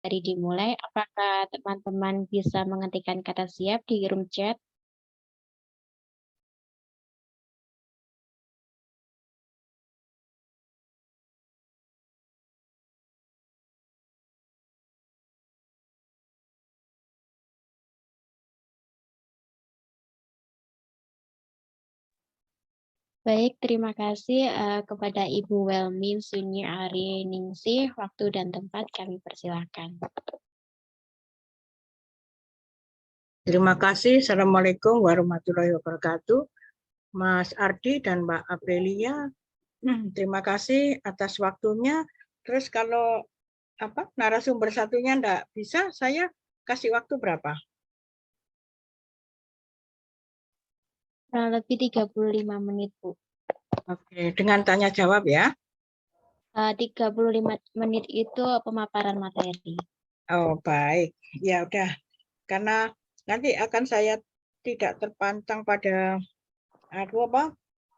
Dari dimulai, apakah teman-teman bisa mengetikkan kata siap di room chat? Baik, terima kasih kepada Ibu Welmin Sunyi Ariningsih. Waktu dan tempat kami persilahkan. Terima kasih. Assalamualaikum warahmatullahi wabarakatuh. Mas Ardi dan Mbak Aprilia, terima kasih atas waktunya. Terus kalau narasumber satunya enggak bisa, saya kasih waktu berapa? Kurang lebih 35 menit, Bu. Oke, dengan tanya jawab ya. 35 menit itu pemaparan materi. Oh, baik. Ya udah. Karena nanti akan saya tidak terpancang pada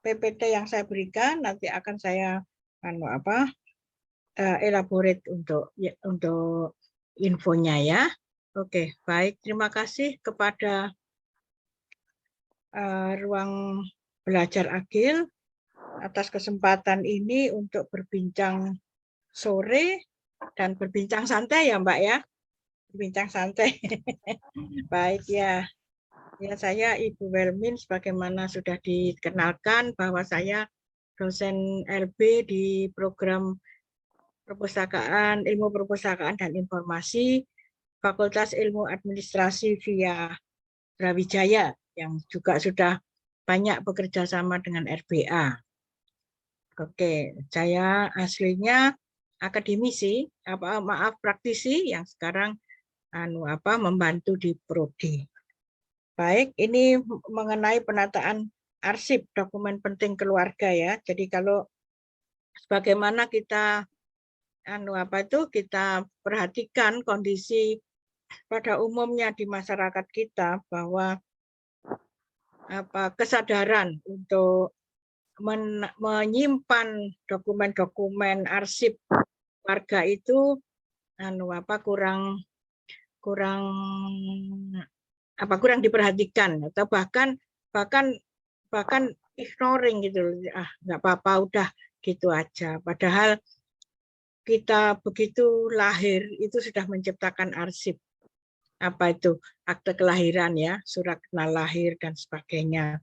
PPT yang saya berikan, nanti akan saya elaborate untuk infonya ya. Oke, baik. Terima kasih kepada Ruang Belajar Agil atas kesempatan ini untuk berbincang sore dan berbincang santai ya Mbak ya. Berbincang santai. Baik ya. Ya, saya Ibu Welmin, sebagaimana sudah dikenalkan bahwa saya dosen LB di program Ilmu Perpustakaan dan Informasi Fakultas Ilmu Administrasi via Brawijaya yang juga sudah banyak bekerja sama dengan RBA. Oke, saya aslinya akademisi, praktisi yang sekarang membantu di Prodi. Baik, ini mengenai penataan arsip dokumen penting keluarga ya. Jadi kalau sebagaimana kita kita perhatikan kondisi pada umumnya di masyarakat kita bahwa kesadaran untuk menyimpan dokumen-dokumen arsip warga itu kurang diperhatikan atau bahkan ignoring gitu, nggak apa-apa udah gitu aja. Padahal kita begitu lahir itu sudah menciptakan arsip, itu akte kelahiran ya, surat kenal lahir dan sebagainya.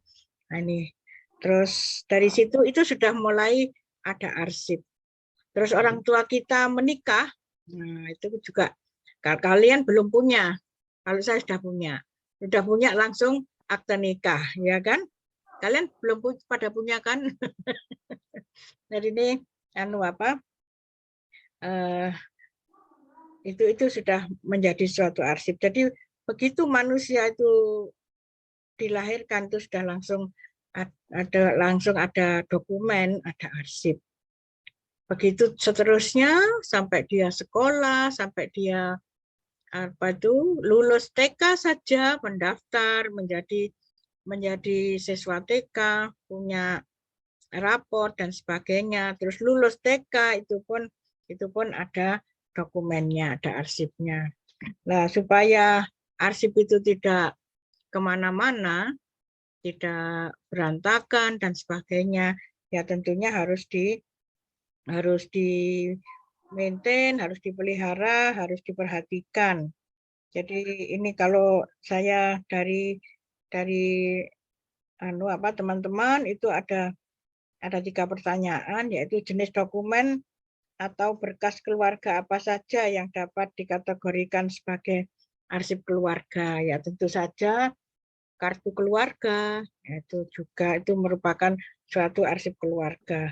Nah, ini terus dari situ itu sudah mulai ada arsip. Terus orang tua kita menikah, nah itu juga kalian belum punya, kalau saya sudah punya langsung akte nikah, ya kan? Kalian belum pada punya kan? Jadi ini itu sudah menjadi suatu arsip. Jadi begitu manusia itu dilahirkan itu sudah langsung ada dokumen, ada arsip. Begitu seterusnya sampai dia sekolah, sampai dia lulus TK saja, mendaftar menjadi siswa TK, punya raport dan sebagainya. Terus lulus TK itu pun ada dokumennya, ada arsipnya. Nah, supaya arsip itu tidak kemana-mana, tidak berantakan dan sebagainya, ya tentunya harus maintain, harus dipelihara, harus diperhatikan. Jadi ini kalau saya dari teman-teman itu ada 3 pertanyaan, yaitu jenis dokumen atau berkas keluarga apa saja yang dapat dikategorikan sebagai arsip keluarga. Ya tentu saja kartu keluarga, itu merupakan suatu arsip keluarga.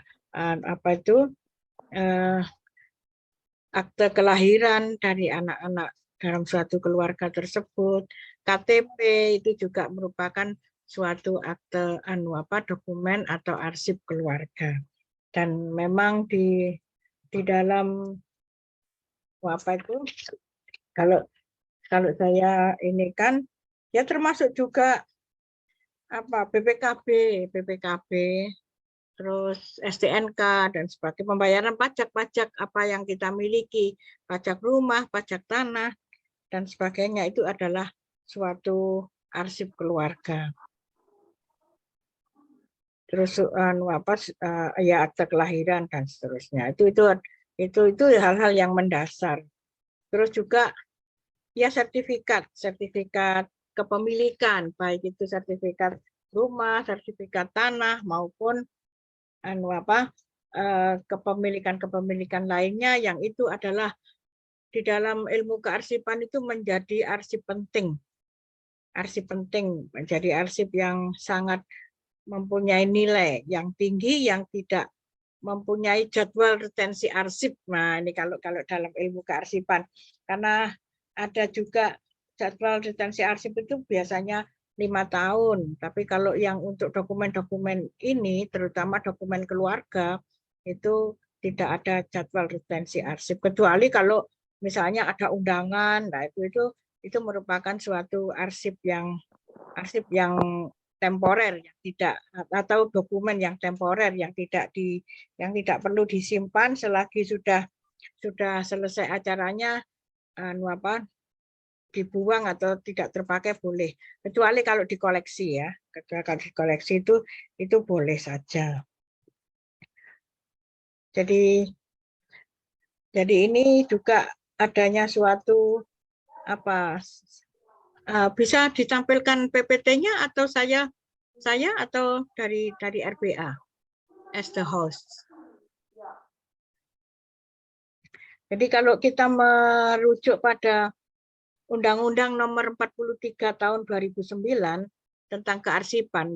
Akte kelahiran dari anak-anak dalam suatu keluarga tersebut, KTP itu juga merupakan suatu akte dokumen atau arsip keluarga. Dan memang di dalam kalau saya ini kan ya termasuk juga BPKB terus STNK dan sebagainya, pembayaran pajak-pajak apa yang kita miliki, pajak rumah, pajak tanah dan sebagainya, itu adalah suatu arsip keluarga. Terus ya akte kelahiran dan seterusnya. Itu hal-hal yang mendasar. Terus juga ya sertifikat kepemilikan, baik itu sertifikat rumah, sertifikat tanah maupun kepemilikan lainnya, yang itu adalah di dalam ilmu kearsipan itu menjadi arsip penting. Arsip penting menjadi arsip yang sangat mempunyai nilai yang tinggi, yang tidak mempunyai jadwal retensi arsip. Nah, ini kalau dalam ilmu kearsipan, karena ada juga jadwal retensi arsip itu biasanya 5 tahun, tapi kalau yang untuk dokumen-dokumen ini, terutama dokumen keluarga, itu tidak ada jadwal retensi arsip, kecuali kalau misalnya ada undangan. Nah, itu merupakan suatu arsip yang temporer, yang tidak, atau dokumen yang temporer yang tidak perlu disimpan selagi sudah selesai acaranya, dibuang atau tidak terpakai boleh, kecuali kalau dikoleksi ya. Kalau dikoleksi itu boleh saja. Jadi ini juga adanya suatu bisa ditampilkan PPT-nya, atau saya atau dari RBA as the host. Jadi kalau kita merujuk pada Undang-Undang Nomor 43 Tahun 2009 tentang kearsipan,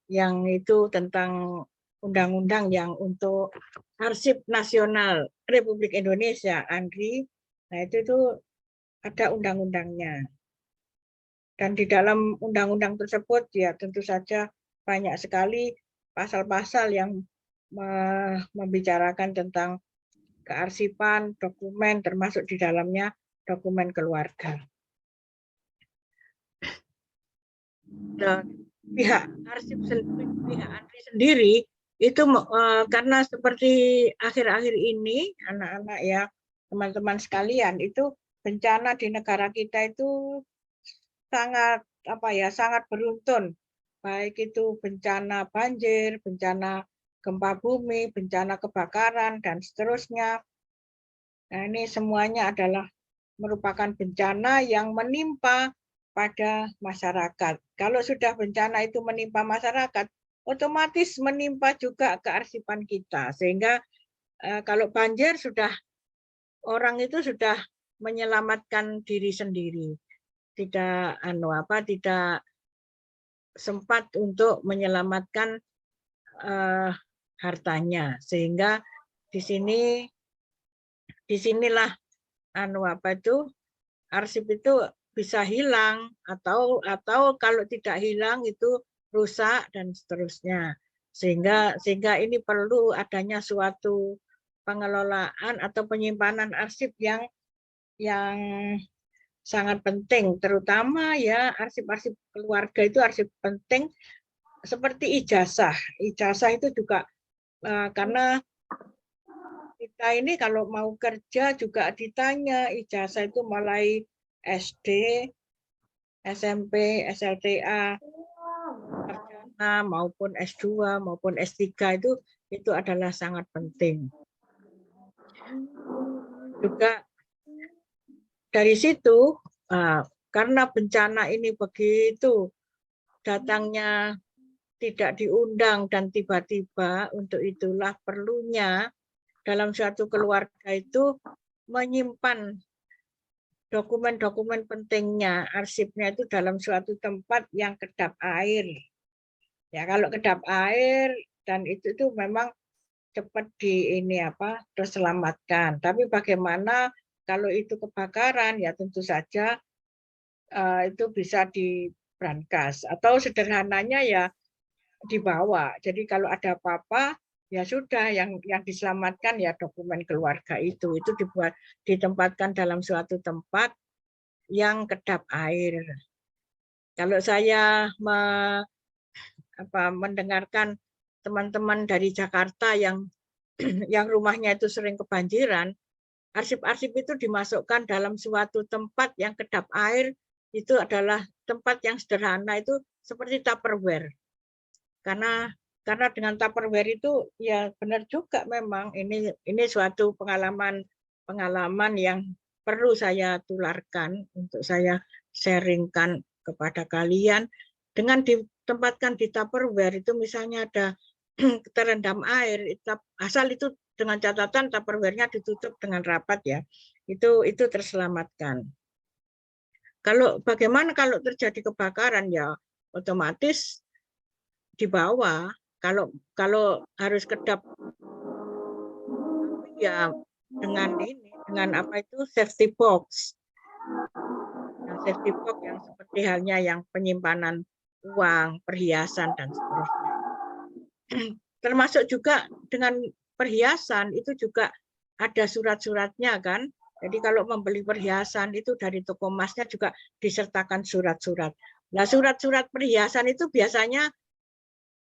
yang itu tentang undang-undang yang untuk Arsip Nasional Republik Indonesia, ANRI. Nah, itu ada undang-undangnya. Dan di dalam undang-undang tersebut ya tentu saja banyak sekali pasal-pasal yang membicarakan tentang kearsipan dokumen, termasuk di dalamnya dokumen keluarga. Dan pihak ANRI sendiri itu karena seperti akhir-akhir ini, anak-anak ya, teman-teman sekalian, itu bencana di negara kita itu sangat beruntun, baik itu bencana banjir, bencana gempa bumi, bencana kebakaran dan seterusnya. Nah, ini semuanya adalah merupakan bencana yang menimpa pada masyarakat. Kalau sudah bencana itu menimpa masyarakat, otomatis menimpa juga kearsipan kita. Sehingga kalau banjir, orang itu sudah menyelamatkan diri sendiri. Tidak sempat untuk menyelamatkan hartanya. Sehingga disinilah arsip itu bisa hilang, atau kalau tidak hilang itu rusak dan seterusnya. Sehingga ini perlu adanya suatu pengelolaan atau penyimpanan arsip yang sangat penting, terutama ya arsip-arsip keluarga itu arsip penting, seperti ijazah. Ijazah itu juga karena kita ini kalau mau kerja juga ditanya ijazah itu mulai SD, SMP, SLTA, sarjana maupun S2 maupun S3 itu adalah sangat penting. Juga dari situ, karena bencana ini begitu datangnya tidak diundang dan tiba-tiba, untuk itulah perlunya dalam suatu keluarga itu menyimpan dokumen-dokumen pentingnya, arsipnya itu dalam suatu tempat yang kedap air. Ya, kalau kedap air dan itu memang cepat terselamatkan. Tapi bagaimana kalau itu kebakaran, ya tentu saja itu bisa dibrankas, atau sederhananya ya dibawa. Jadi kalau ada apa-apa, ya sudah, yang diselamatkan ya dokumen keluarga itu ditempatkan dalam suatu tempat yang kedap air. Kalau saya mendengarkan teman-teman dari Jakarta yang yang rumahnya itu sering kebanjiran, arsip-arsip itu dimasukkan dalam suatu tempat yang kedap air, itu adalah tempat yang sederhana, itu seperti Tupperware. Karena dengan Tupperware itu ya benar juga, memang ini suatu pengalaman yang perlu saya tularkan, untuk saya sharingkan kepada kalian. Dengan ditempatkan di Tupperware itu, misalnya ada terendam air, asal itu dengan catatan Tupperware-nya ditutup dengan rapat ya, itu terselamatkan. Bagaimana kalau terjadi kebakaran, ya otomatis di bawah. Kalau harus kedap, ya dengan apa itu, safety box. Yang safety box yang seperti halnya yang penyimpanan uang, perhiasan dan seterusnya. Termasuk juga dengan perhiasan itu juga ada surat-suratnya kan. Jadi kalau membeli perhiasan itu dari toko emasnya juga disertakan surat-surat. Nah, surat-surat perhiasan itu biasanya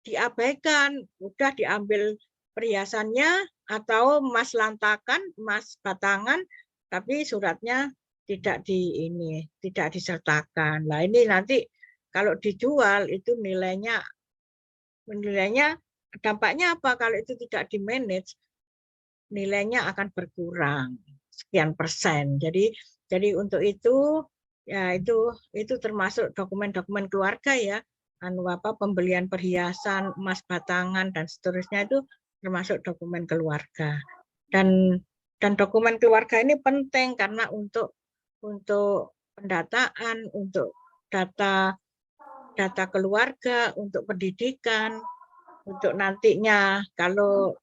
diabaikan, udah diambil perhiasannya atau emas lantakan, emas batangan, tapi suratnya tidak disertakan. Nah, ini nanti kalau dijual itu nilainya dampaknya apa kalau itu tidak di-manage? Nilainya akan berkurang sekian persen. Jadi untuk itu ya itu termasuk dokumen-dokumen keluarga ya. Pembelian perhiasan, emas batangan dan seterusnya itu termasuk dokumen keluarga. Dan dokumen keluarga ini penting karena untuk pendataan, untuk data keluarga, untuk pendidikan, untuk nantinya kalau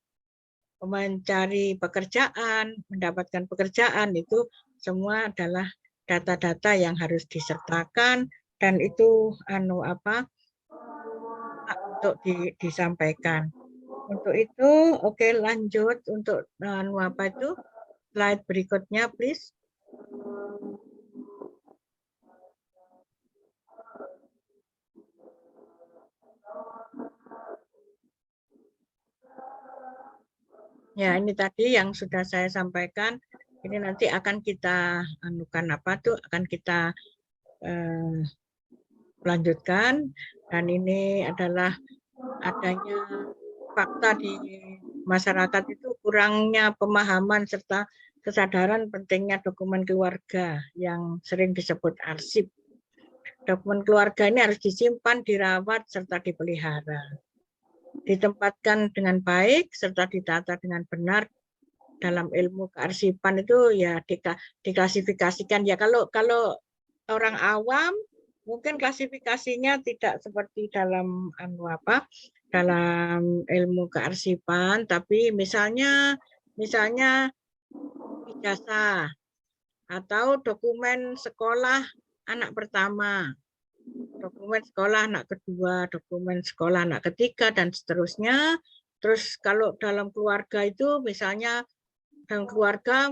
mencari pekerjaan, mendapatkan pekerjaan, itu semua adalah data-data yang harus disertakan, dan itu untuk disampaikan. Untuk itu, oke, lanjut untuk slide berikutnya, please. Ya, ini tadi yang sudah saya sampaikan. Ini nanti akan kita akan kita lanjutkan, dan ini adalah adanya fakta di masyarakat itu kurangnya pemahaman serta kesadaran pentingnya dokumen keluarga yang sering disebut arsip. Dokumen keluarga ini harus disimpan, dirawat, serta dipelihara. Ditempatkan dengan baik serta ditata dengan benar. Dalam ilmu kearsipan itu ya diklasifikasikan ya, kalau orang awam mungkin klasifikasinya tidak seperti dalam dalam ilmu kearsipan, tapi misalnya ijazah atau dokumen sekolah anak pertama, dokumen sekolah anak kedua, dokumen sekolah anak ketiga dan seterusnya. Terus kalau dalam keluarga itu misalnya dalam keluarga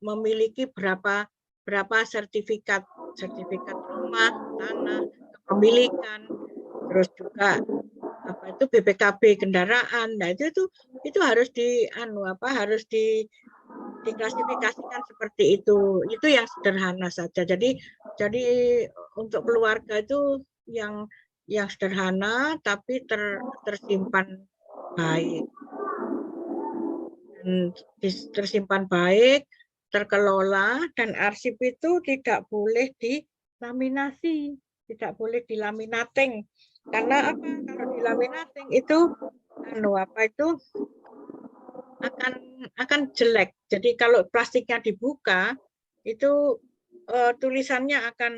memiliki berapa sertifikat rumah, tanah, kepemilikan, terus juga BPKB kendaraan. Nah, itu harus harus diklasifikasikan seperti itu. Itu yang sederhana saja. Jadi untuk keluarga itu yang sederhana tapi tersimpan baik. Tersimpan baik, terkelola, dan arsip itu tidak boleh dilaminasi, tidak boleh dilaminating. Karena apa? Kalau dilaminating itu akan jelek. Jadi kalau plastiknya dibuka itu tulisannya akan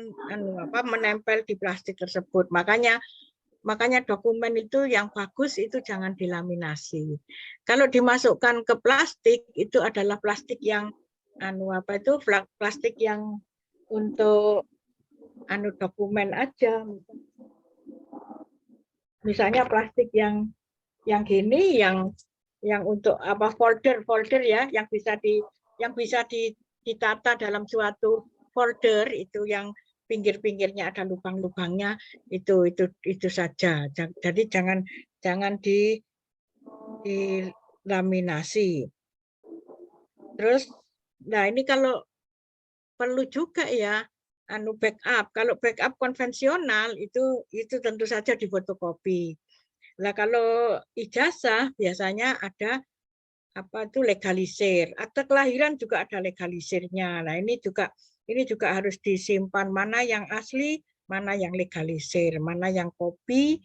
menempel di plastik tersebut. Makanya dokumen itu yang bagus itu jangan dilaminasi. Kalau dimasukkan ke plastik itu adalah plastik yang plastik yang untuk dokumen aja. Misalnya plastik yang gini, yang untuk folder ya, yang bisa ditata dalam suatu folder, itu yang pinggir-pinggirnya ada lubang-lubangnya, itu saja. Jadi jangan dilaminasi. Terus, nah ini kalau perlu juga ya, backup. Kalau backup konvensional itu tentu saja difotokopi. Nah kalau ijazah biasanya ada apa itu legalisir. Akte kelahiran juga ada legalisirnya. Nah ini juga harus disimpan mana yang asli, mana yang legalisir, mana yang kopi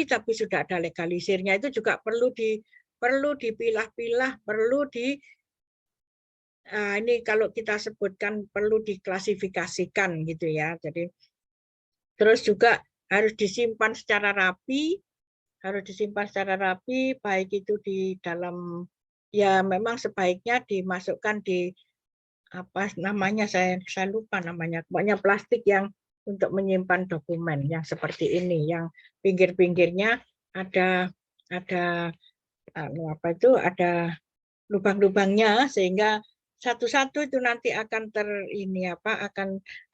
tapi sudah ada legalisirnya. Itu juga perlu dipilah-pilah, ini kalau kita sebutkan perlu diklasifikasikan gitu ya. Jadi terus juga harus disimpan secara rapi, baik itu di dalam, ya memang sebaiknya dimasukkan di apa namanya, saya lupa namanya, pokoknya plastik yang untuk menyimpan dokumen yang seperti ini, yang pinggir-pinggirnya ada apa itu, ada lubang-lubangnya, sehingga satu-satu itu nanti akan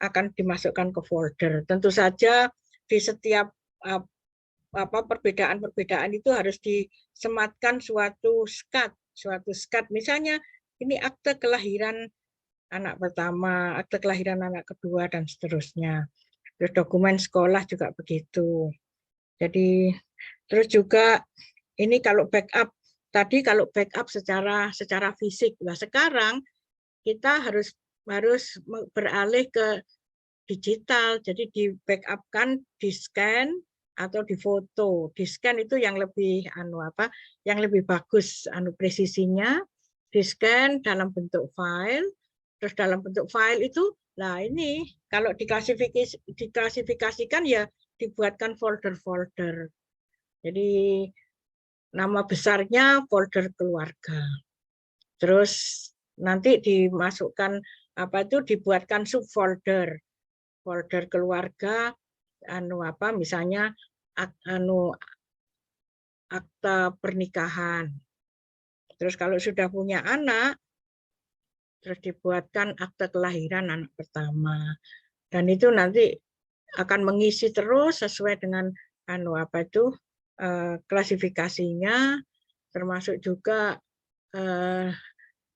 akan dimasukkan ke folder. Tentu saja di setiap perbedaan-perbedaan itu harus disematkan suatu skat. Misalnya ini akte kelahiran anak pertama, akte kelahiran anak kedua, dan seterusnya. Terus dokumen sekolah juga begitu. Jadi terus juga ini kalau backup tadi, kalau backup secara fisik. Nah sekarang kita harus beralih ke digital. Jadi di backupkan, di scan atau di foto. Di scan itu yang lebih yang lebih bagus presisinya. Di scan dalam bentuk file. Terus dalam bentuk file itu, nah ini kalau diklasifikasikan ya dibuatkan folder-folder. Jadi nama besarnya folder keluarga. Terus nanti dimasukkan dibuatkan subfolder, folder keluarga, misalnya akta pernikahan. Terus kalau sudah punya anak, terus dibuatkan akte kelahiran anak pertama. Dan itu nanti akan mengisi terus sesuai dengan klasifikasinya, termasuk juga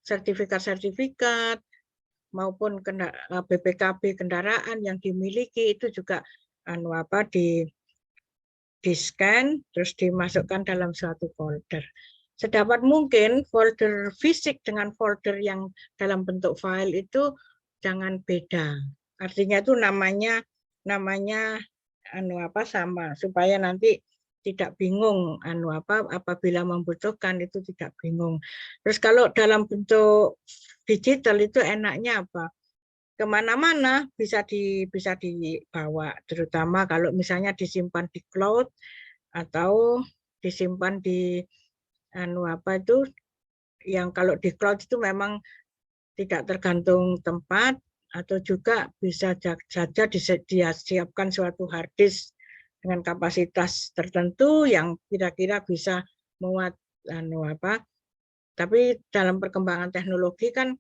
sertifikat-sertifikat maupun BPKB kendaraan yang dimiliki itu juga di scan terus dimasukkan dalam suatu folder. Sedapat mungkin folder fisik dengan folder yang dalam bentuk file itu jangan beda. Artinya itu namanya sama, supaya nanti tidak bingung apabila membutuhkan, itu tidak bingung. Terus kalau dalam bentuk digital itu enaknya apa? Kemana-mana bisa dibawa, terutama kalau misalnya disimpan di cloud atau disimpan di yang kalau di cloud itu memang tidak tergantung tempat, atau juga bisa saja disiapkan suatu hard disk dengan kapasitas tertentu yang kira-kira bisa muat tapi dalam perkembangan teknologi kan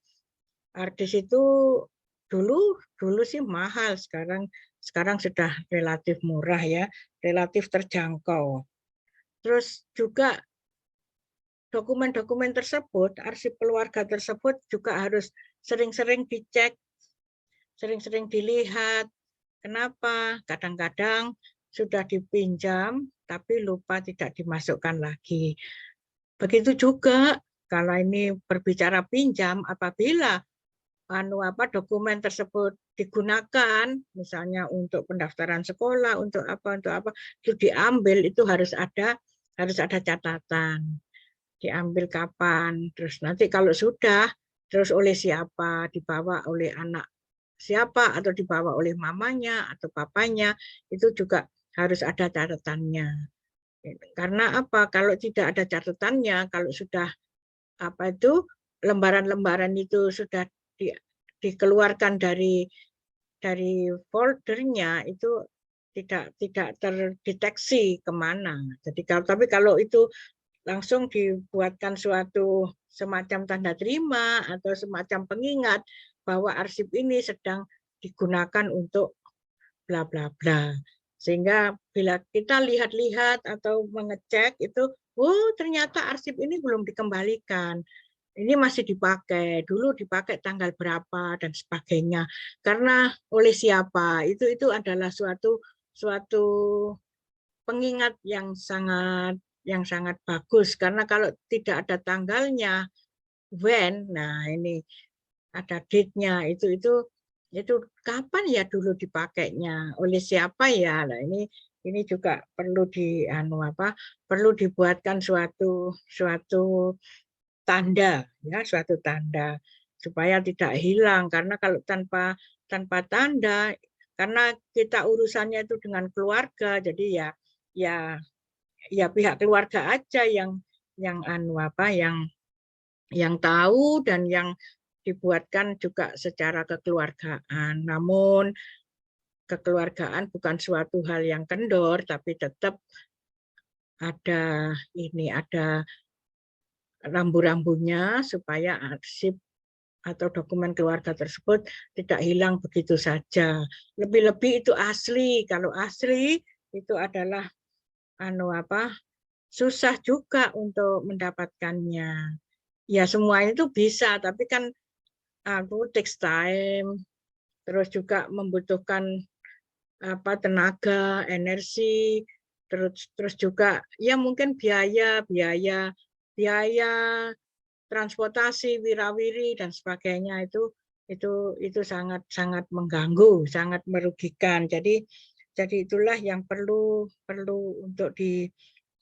hard disk itu dulu sih mahal, sekarang sudah relatif murah ya, relatif terjangkau. Terus juga dokumen-dokumen tersebut, arsip keluarga tersebut juga harus sering-sering dicek, sering-sering dilihat. Kenapa? Kadang-kadang sudah dipinjam tapi lupa, tidak dimasukkan lagi. Begitu juga kalau ini berbicara pinjam, apabila dokumen tersebut digunakan misalnya untuk pendaftaran sekolah, untuk apa itu diambil, itu harus ada catatan, diambil kapan, terus nanti kalau sudah, terus oleh siapa, dibawa oleh anak siapa, atau dibawa oleh mamanya atau papanya, itu juga harus ada catatannya. Karena apa? Kalau tidak ada catatannya, kalau sudah lembaran-lembaran itu sudah dikeluarkan dari foldernya, itu tidak terdeteksi kemana. Jadi tapi kalau itu langsung dibuatkan suatu semacam tanda terima atau semacam pengingat bahwa arsip ini sedang digunakan untuk bla bla bla, sehingga bila kita lihat-lihat atau mengecek itu oh ternyata arsip ini belum dikembalikan. Ini masih dipakai, dulu dipakai tanggal berapa dan sebagainya. Karena oleh siapa? Itu adalah suatu pengingat yang sangat bagus, karena kalau tidak ada tanggalnya, when, nah ini ada date-nya, itu kapan ya dulu dipakainya, oleh siapa ya. Nah ini juga perlu perlu dibuatkan suatu tanda, ya, suatu tanda supaya tidak hilang. Karena kalau tanpa tanda, karena kita urusannya itu dengan keluarga, jadi ya pihak keluarga aja yang yang tahu dan yang dibuatkan juga secara kekeluargaan. Namun kekeluargaan bukan suatu hal yang kendor, tapi tetap ada rambu-rambunya supaya arsip atau dokumen keluarga tersebut tidak hilang begitu saja. Lebih-lebih itu asli. Kalau asli itu adalah susah juga untuk mendapatkannya. Ya semua itu bisa, tapi kan takes time, terus juga membutuhkan tenaga, energi, terus juga ya mungkin biaya transportasi, wirawiri dan sebagainya, itu sangat mengganggu, sangat merugikan. Jadi itulah yang perlu untuk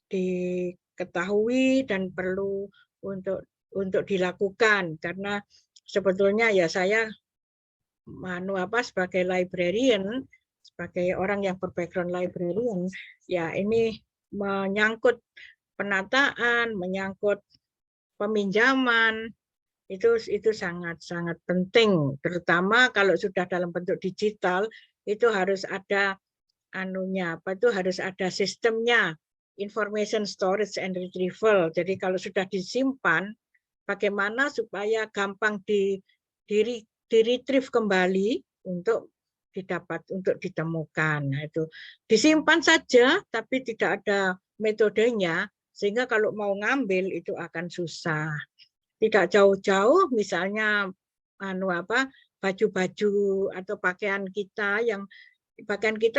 diketahui dan perlu untuk dilakukan. Karena sebetulnya ya saya sebagai librarian, sebagai orang yang berbackground librarian, ya ini menyangkut penataan, menyangkut peminjaman, itu sangat penting, terutama kalau sudah dalam bentuk digital, itu harus ada harus ada sistemnya, information storage and retrieval. Jadi kalau sudah disimpan, bagaimana supaya gampang di-retrieve kembali untuk ditemukan. Nah, itu disimpan saja tapi tidak ada metodenya, sehingga kalau mau ngambil itu akan susah. Tidak jauh-jauh misalnya baju-baju atau pakaian kita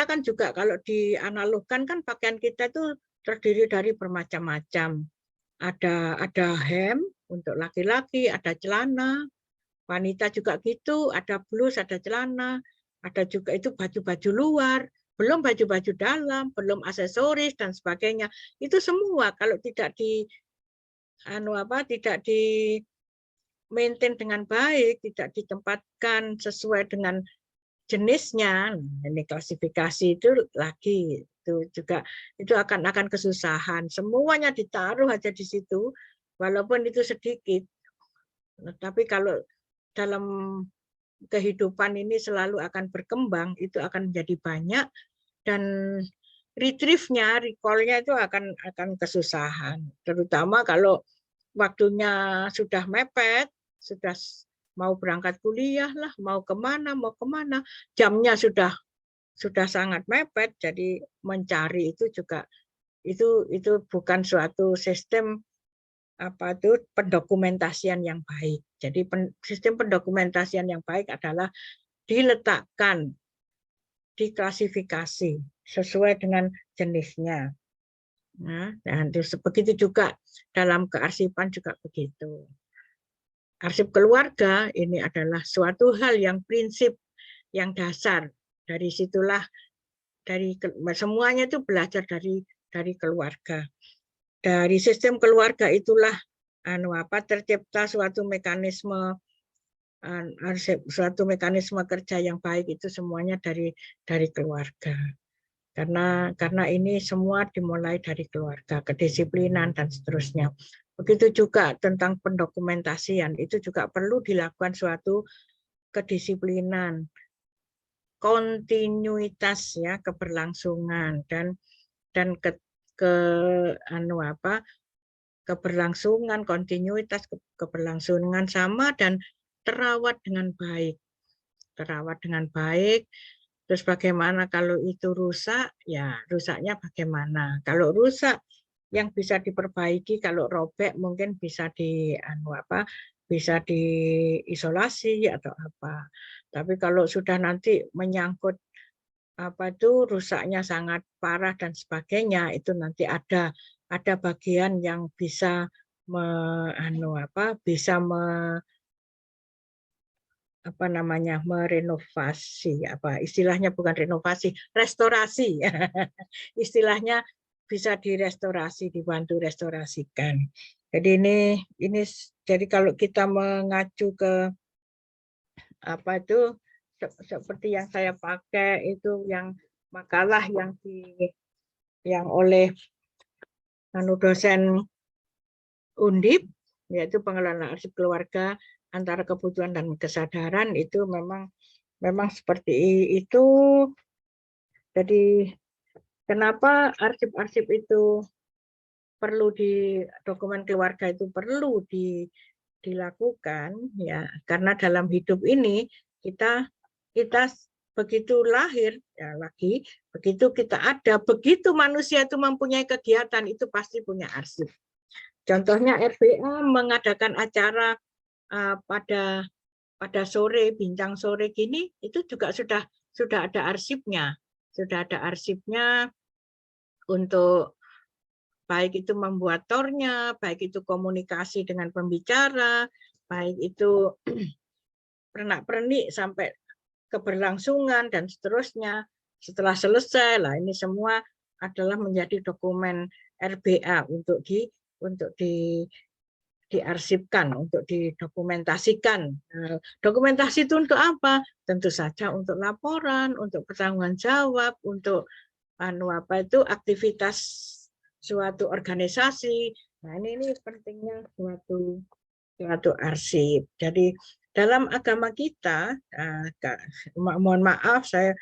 kan juga kalau dianalogkan kan pakaian kita itu terdiri dari bermacam-macam. Ada hem untuk laki-laki, ada celana, wanita juga gitu, ada blus, ada celana, ada juga itu baju-baju luar, belum baju-baju dalam, belum aksesoris dan sebagainya. Itu semua kalau tidak tidak di maintain dengan baik, tidak ditempatkan sesuai dengan jenisnya, ini klasifikasi itu lagi itu juga itu akan kesusahan. Semuanya ditaruh aja di situ, walaupun itu sedikit. Tapi kalau dalam kehidupan ini selalu akan berkembang, itu akan menjadi banyak dan retrieve-nya, recall-nya itu akan kesusahan. Terutama kalau waktunya sudah mepet, sudah mau berangkat kuliah lah, mau kemana, jamnya sudah sangat mepet, jadi mencari itu juga itu bukan suatu sistem pendokumentasian yang baik. Jadi sistem pendokumentasian yang baik adalah diletakkan, diklasifikasi sesuai dengan jenisnya. Nah, dan begitu juga dalam kearsipan juga begitu. Arsip keluarga ini adalah suatu hal yang prinsip, yang dasar. Dari situlah semuanya itu belajar dari keluarga. Dari sistem keluarga itulah tercipta suatu mekanisme kerja yang baik, itu semuanya dari keluarga. Karena ini semua dimulai dari keluarga, kedisiplinan dan seterusnya. Begitu juga tentang pendokumentasian, itu juga perlu dilakukan suatu kedisiplinan, kontinuitas ya, keberlangsungan dan keberlangsungan, kontinuitas, keberlangsungan sama dan terawat dengan baik. Terawat dengan baik. Terus bagaimana kalau itu rusak, ya rusaknya bagaimana. Kalau rusak yang bisa diperbaiki. Kalau robek mungkin bisa bisa diisolasi atau apa. Tapi kalau sudah nanti menyangkut rusaknya sangat parah dan sebagainya, itu nanti ada bagian yang bisa merenovasi, istilahnya bukan renovasi, restorasi. Istilahnya bisa direstorasi, dibantu restorasikan. Jadi ini jadi kalau kita mengacu ke seperti yang saya pakai itu, yang makalah yang oleh dosen Undip, yaitu pengelolaan arsip keluarga antara kebutuhan dan kesadaran, itu memang seperti itu. Jadi kenapa arsip-arsip itu perlu dokumen keluarga itu perlu dilakukan, ya karena dalam hidup ini kita begitu lahir, ya lagi begitu kita ada, begitu manusia itu mempunyai kegiatan, itu pasti punya arsip. Contohnya RBA mengadakan acara pada sore, bincang sore gini, itu juga sudah ada arsipnya. Sudah ada arsipnya untuk baik itu membuat tornya, baik itu komunikasi dengan pembicara, baik itu pernak-pernik sampai keberlangsungan dan seterusnya. Setelah selesai lah, ini semua adalah menjadi dokumen RBA untuk diarsipkan, untuk didokumentasikan. Dokumentasi itu untuk apa? Tentu saja untuk laporan, untuk pertanggungan jawab, untuk aktivitas suatu organisasi. Nah, ini pentingnya suatu arsip. Jadi dalam agama kita, mohon maaf saya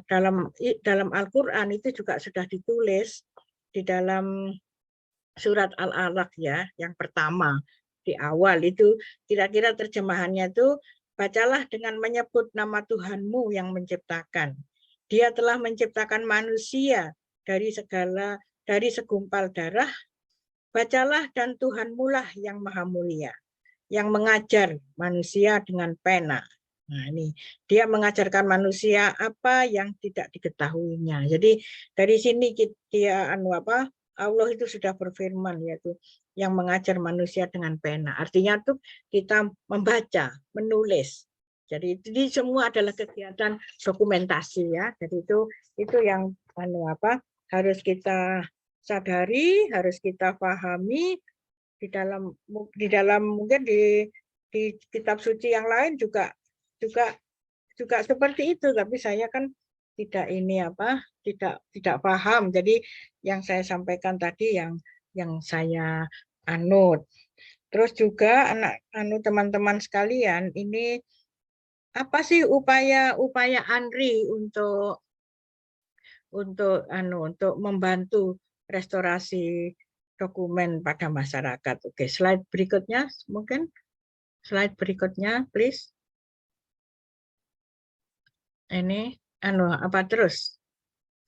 dalam Al-Qur'an itu juga sudah ditulis di dalam surat Al-Alaq, ya, yang pertama di awal itu, kira-kira terjemahannya itu, bacalah dengan menyebut nama Tuhanmu yang menciptakan. Dia telah menciptakan manusia dari segumpal darah. Bacalah, dan Tuhanmu lah yang maha mulia, yang mengajar manusia dengan pena. Nah, ini dia mengajarkan manusia apa yang tidak diketahuinya. Jadi dari sini Allah itu sudah berfirman, yaitu yang mengajar manusia dengan pena. Artinya tuh kita membaca, menulis. Jadi ini semua adalah kegiatan dokumentasi, ya. Jadi itu yang harus kita sadari, harus kita pahami. Di dalam mungkin di kitab suci yang lain juga seperti itu, tapi saya kan tidak tidak paham. Jadi yang saya sampaikan tadi yang saya anut. Terus juga teman-teman sekalian, ini apa sih upaya ANRI untuk membantu restorasi dokumen pada masyarakat. Oke, slide berikutnya mungkin. Slide berikutnya, please. Ini apa terus?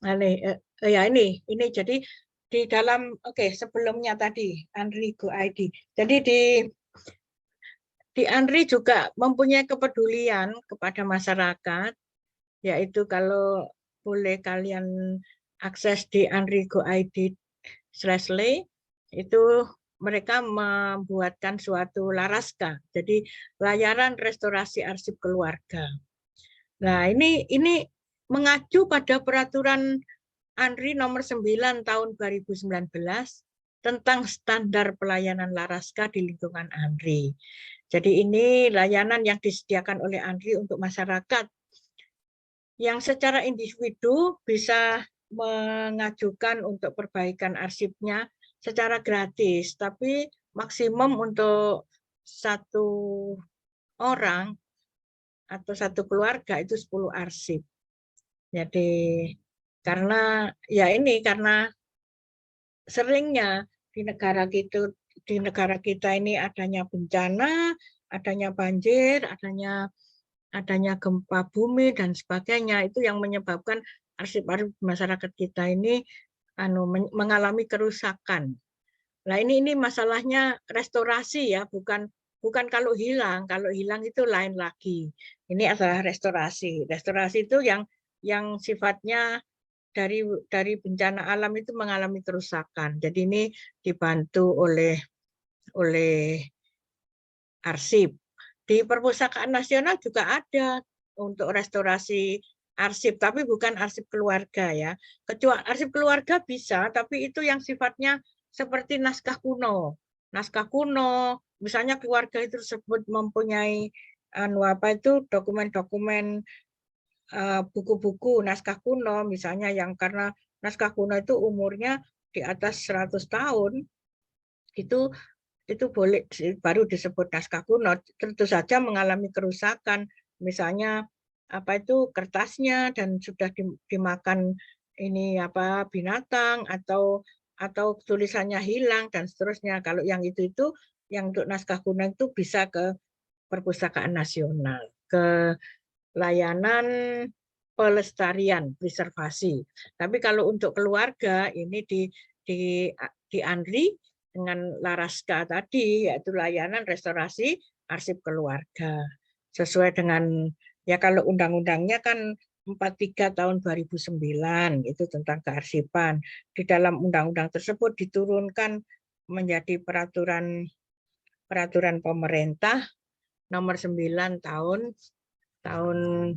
Ini jadi di dalam sebelumnya tadi ANRI Go ID. Jadi di ANRI juga mempunyai kepedulian kepada masyarakat, yaitu kalau boleh kalian akses di ANRI Go ID/lay, itu mereka membuatkan suatu laraska, jadi layanan restorasi arsip keluarga. Nah, ini mengacu pada peraturan ANRI nomor 9 tahun 2019 tentang standar pelayanan laraska di lingkungan ANRI. Jadi ini layanan yang disediakan oleh ANRI untuk masyarakat yang secara individu bisa mengajukan untuk perbaikan arsipnya secara gratis, tapi maksimum untuk satu orang atau satu keluarga itu 10 arsip. Jadi karena seringnya di negara kita ini adanya bencana, adanya banjir, adanya gempa bumi dan sebagainya, itu yang menyebabkan arsip-arsip masyarakat kita ini mengalami kerusakan. Nah, ini masalahnya restorasi ya, bukan kalau hilang. Kalau hilang itu lain lagi. Ini adalah restorasi. Restorasi itu yang sifatnya dari bencana alam itu mengalami kerusakan. Jadi ini dibantu oleh arsip. Di Perpustakaan Nasional juga ada untuk restorasi arsip, tapi bukan arsip keluarga ya. Kecuali arsip keluarga bisa, tapi itu yang sifatnya seperti naskah kuno. Naskah kuno, misalnya keluarga itu tersebut mempunyai dokumen-dokumen, buku-buku naskah kuno, misalnya yang karena naskah kuno itu umurnya di atas 100 tahun, itu boleh baru disebut naskah kuno. Tentu saja mengalami kerusakan, misalnya kertasnya dan sudah dimakan binatang atau tulisannya hilang dan seterusnya. Kalau yang itu yang untuk naskah kuno itu bisa ke Perpustakaan Nasional, ke layanan pelestarian preservasi. Tapi kalau untuk keluarga ini di ANRI dengan Laraska tadi, yaitu layanan restorasi arsip keluarga. Sesuai dengan, ya kalau undang-undangnya kan 43 tahun 2009 itu tentang kearsipan. Di dalam undang-undang tersebut diturunkan menjadi peraturan pemerintah nomor 9 tahun 2019.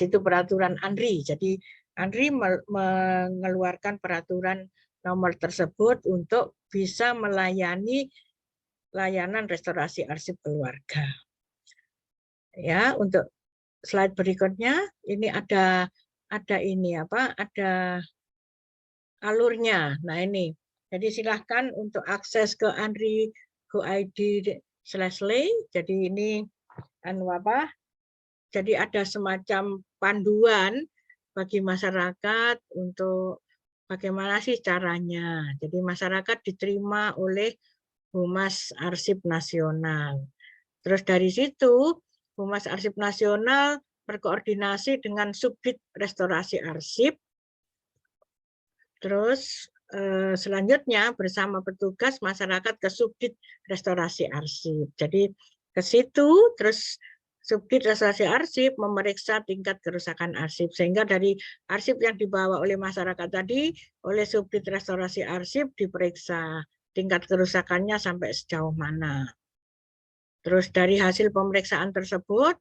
Itu peraturan ANRI. Jadi ANRI mengeluarkan peraturan nomor tersebut untuk bisa melayani layanan restorasi arsip keluarga. Ya, untuk slide berikutnya ini ada alurnya. Nah, ini. Jadi silahkan untuk akses ke ANRI go.id/lay. Jadi ini jadi ada semacam panduan bagi masyarakat untuk bagaimana sih caranya. Jadi masyarakat diterima oleh Humas Arsip Nasional. Terus dari situ Humas Arsip Nasional berkoordinasi dengan Subdit Restorasi Arsip. Terus selanjutnya bersama petugas masyarakat ke Subdit Restorasi Arsip. Jadi ke situ terus Subdit Restorasi Arsip memeriksa tingkat kerusakan arsip, sehingga dari arsip yang dibawa oleh masyarakat tadi oleh Subdit Restorasi Arsip diperiksa tingkat kerusakannya sampai sejauh mana. Terus dari hasil pemeriksaan tersebut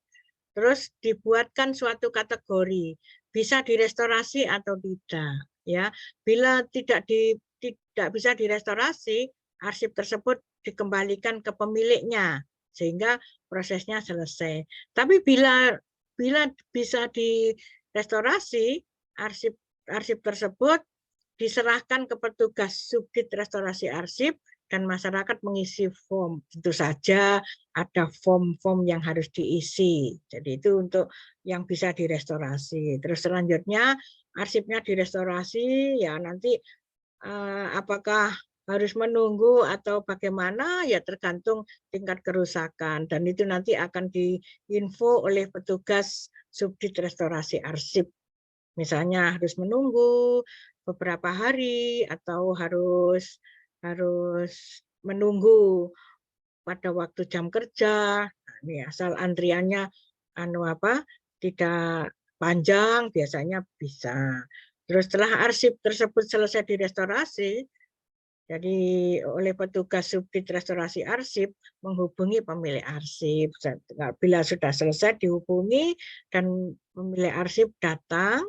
terus dibuatkan suatu kategori, bisa direstorasi atau tidak. Ya, bila tidak bisa direstorasi, arsip tersebut dikembalikan ke pemiliknya sehingga prosesnya selesai. Tapi bila bisa direstorasi, arsip tersebut diserahkan ke petugas Subdit Restorasi Arsip dan masyarakat mengisi form. Tentu saja ada form-form yang harus diisi. Jadi itu untuk yang bisa direstorasi. Terus selanjutnya arsipnya direstorasi, ya nanti apakah harus menunggu atau bagaimana, ya tergantung tingkat kerusakan. Dan itu nanti akan diinfo oleh petugas Subdit Restorasi Arsip. Misalnya harus menunggu beberapa hari atau harus menunggu pada waktu jam kerja. Nah, ini asal antriannya tidak panjang, biasanya bisa. Terus setelah arsip tersebut selesai direstorasi, jadi oleh petugas Subdit Restorasi Arsip menghubungi pemilik arsip. Bila sudah selesai dihubungi dan pemilik arsip datang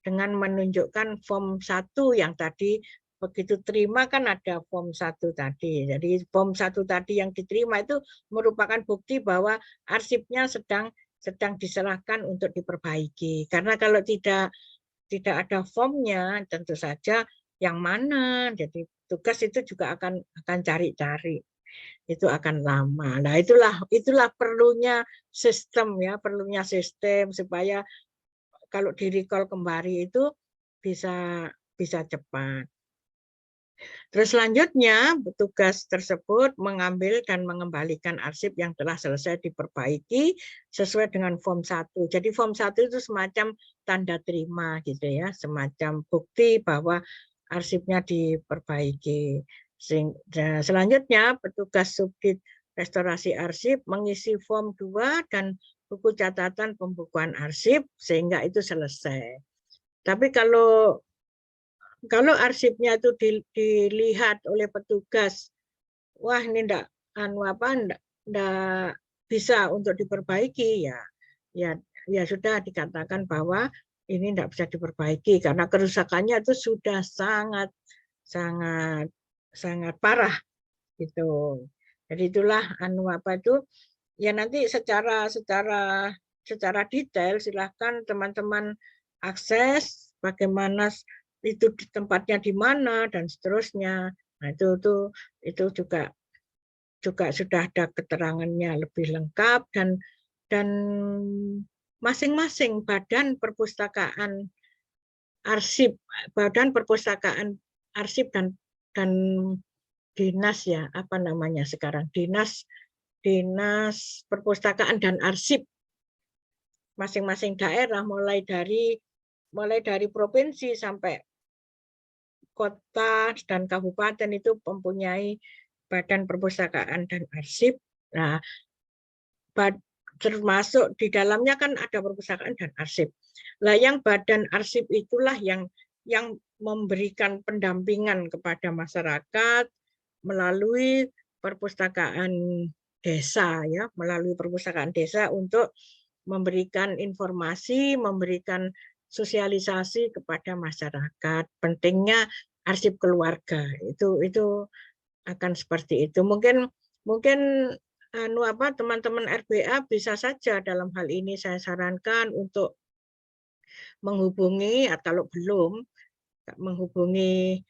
dengan menunjukkan form 1 yang tadi begitu terima kan ada form 1 tadi. Jadi form 1 tadi yang diterima itu merupakan bukti bahwa arsipnya sedang diserahkan untuk diperbaiki. Karena kalau tidak ada formnya tentu saja yang mana. Jadi tugas itu juga akan cari-cari. Itu akan lama. Nah, itulah perlunya sistem ya, supaya kalau di recall kembali itu bisa cepat. Terus selanjutnya petugas tersebut mengambil dan mengembalikan arsip yang telah selesai diperbaiki sesuai dengan form 1. Jadi form 1 itu semacam tanda terima gitu ya, semacam bukti bahwa arsipnya diperbaiki. Selanjutnya petugas subdit restorasi arsip mengisi form 2 dan buku catatan pembukuan arsip sehingga itu selesai. Tapi kalau arsipnya itu dilihat oleh petugas, wah ini enggak bisa untuk diperbaiki ya, ya sudah dikatakan bahwa ini enggak bisa diperbaiki karena kerusakannya itu sudah sangat parah gitu. Jadi itulah ya nanti secara detail silahkan teman-teman akses bagaimana itu tempatnya di mana dan seterusnya. Nah, itu juga sudah ada keterangannya lebih lengkap dan masing-masing badan perpustakaan arsip dan dinas ya, apa namanya sekarang, dinas perpustakaan dan arsip masing-masing daerah mulai dari provinsi sampai kota dan kabupaten itu mempunyai badan perpustakaan dan arsip. Nah, termasuk di dalamnya kan ada perpustakaan dan arsip. Nah, yang badan arsip itulah yang memberikan pendampingan kepada masyarakat melalui perpustakaan desa ya, melalui perpustakaan desa untuk memberikan informasi, memberikan sosialisasi kepada masyarakat. Pentingnya arsip keluarga itu akan seperti itu. Mungkin teman-teman RBA bisa saja dalam hal ini saya sarankan untuk menghubungi atau kalau belum menghubungi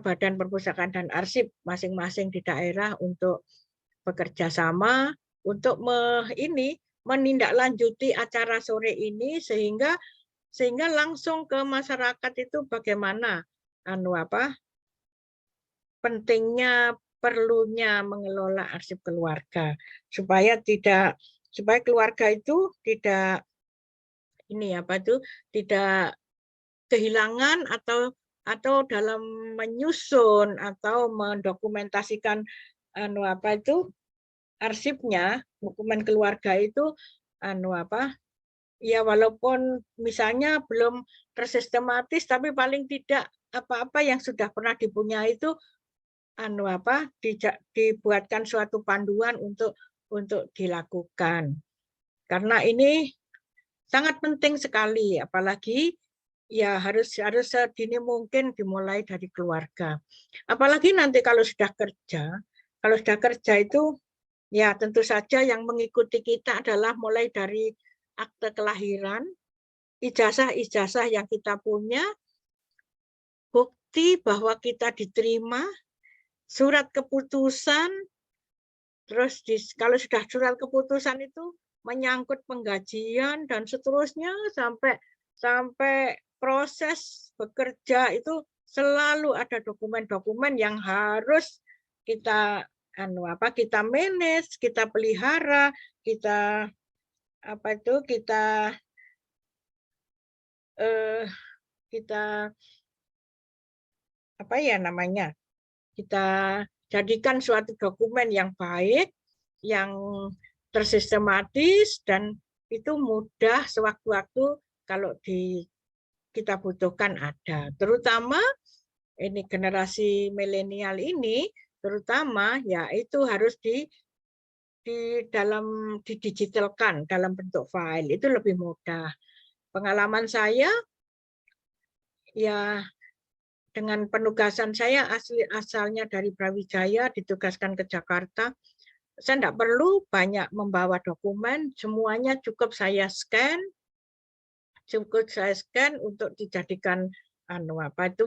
badan perpustakaan dan arsip masing-masing di daerah untuk bekerja sama untuk menindaklanjuti acara sore ini sehingga langsung ke masyarakat itu bagaimana pentingnya perlunya mengelola arsip keluarga supaya keluarga itu tidak tidak kehilangan atau dalam menyusun atau mendokumentasikan arsipnya, dokumen keluarga itu ya walaupun misalnya belum tersistematis tapi paling tidak apa-apa yang sudah pernah dipunyai itu dibuatkan suatu panduan untuk dilakukan. Karena ini sangat penting sekali, apalagi ya harus sedini mungkin dimulai dari keluarga. Apalagi nanti kalau sudah kerja itu ya tentu saja yang mengikuti kita adalah mulai dari akte kelahiran, ijazah yang kita punya, bukti bahwa kita diterima, surat keputusan, terus kalau sudah surat keputusan itu menyangkut penggajian dan seterusnya sampai proses bekerja itu selalu ada dokumen-dokumen yang harus kita manage, kita pelihara, kita kita jadikan suatu dokumen yang baik, yang tersistematis dan itu mudah sewaktu-waktu kalau kita butuhkan ada. Terutama ini generasi milenial ini terutama ya itu harus didigitalkan dalam bentuk file, itu lebih mudah. Pengalaman saya ya dengan penugasan saya asalnya dari Brawijaya ditugaskan ke Jakarta, saya tidak perlu banyak membawa dokumen, semuanya cukup saya scan untuk dijadikan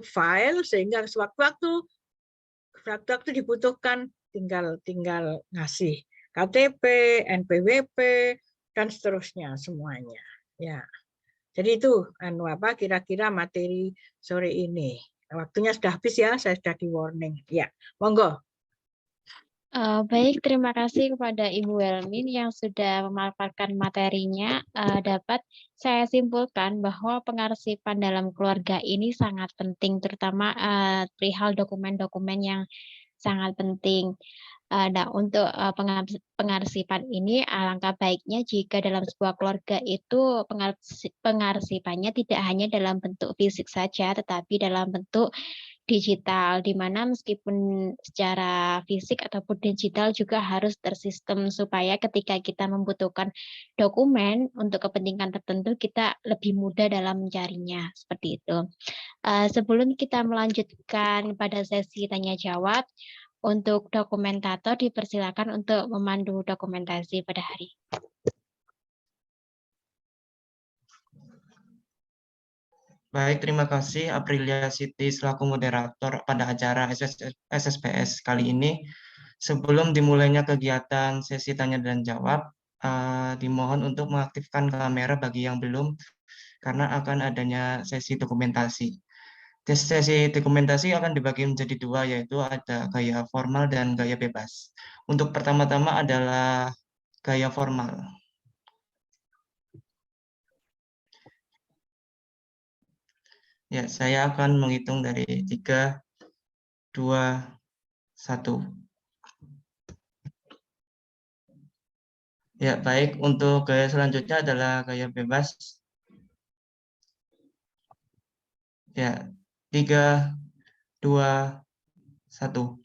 file sehingga sewaktu-waktu dibutuhkan tinggal ngasih KTP, NPWP dan seterusnya semuanya. Ya. Jadi itu kira-kira materi sore ini. Waktunya sudah habis ya, saya sudah di warning. Ya, monggo. Baik, terima kasih kepada Ibu Welmin yang sudah memaparkan materinya. Dapat saya simpulkan bahwa pengarsipan dalam keluarga ini sangat penting, terutama perihal dokumen-dokumen yang sangat penting. Nah, untuk pengarsipan ini, alangkah baiknya jika dalam sebuah keluarga itu pengarsipannya tidak hanya dalam bentuk fisik saja, tetapi dalam bentuk digital, di mana meskipun secara fisik ataupun digital juga harus tersistem supaya ketika kita membutuhkan dokumen untuk kepentingan tertentu, kita lebih mudah dalam mencarinya, seperti itu. Sebelum kita melanjutkan pada sesi tanya jawab, untuk dokumentator dipersilakan untuk memandu dokumentasi pada hari. Baik, terima kasih Aprilia Siti selaku moderator pada acara SSPS kali ini. Sebelum dimulainya kegiatan sesi tanya dan jawab, dimohon untuk mengaktifkan kamera bagi yang belum, karena akan adanya sesi dokumentasi. Sesi dokumentasi akan dibagi menjadi dua, yaitu ada gaya formal dan gaya bebas. Untuk pertama-tama adalah gaya formal. Ya, saya akan menghitung dari 3, 2, 1. Ya, baik. Untuk gaya selanjutnya adalah gaya bebas. Ya, 3, 2, 1.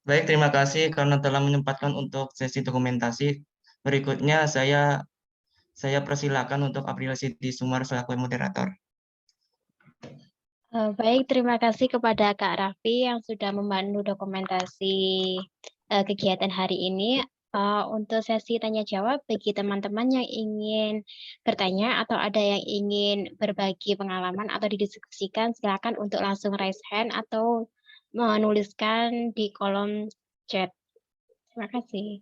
Baik, terima kasih karena telah menyempatkan untuk sesi dokumentasi. Berikutnya saya persilakan untuk Aprilia Siti Sumar selaku moderator. Baik, terima kasih kepada Kak Raffi yang sudah memandu dokumentasi kegiatan hari ini. Untuk sesi tanya jawab bagi teman-teman yang ingin bertanya atau ada yang ingin berbagi pengalaman atau didiskusikan, silakan untuk langsung raise hand atau menuliskan di kolom chat. Terima kasih.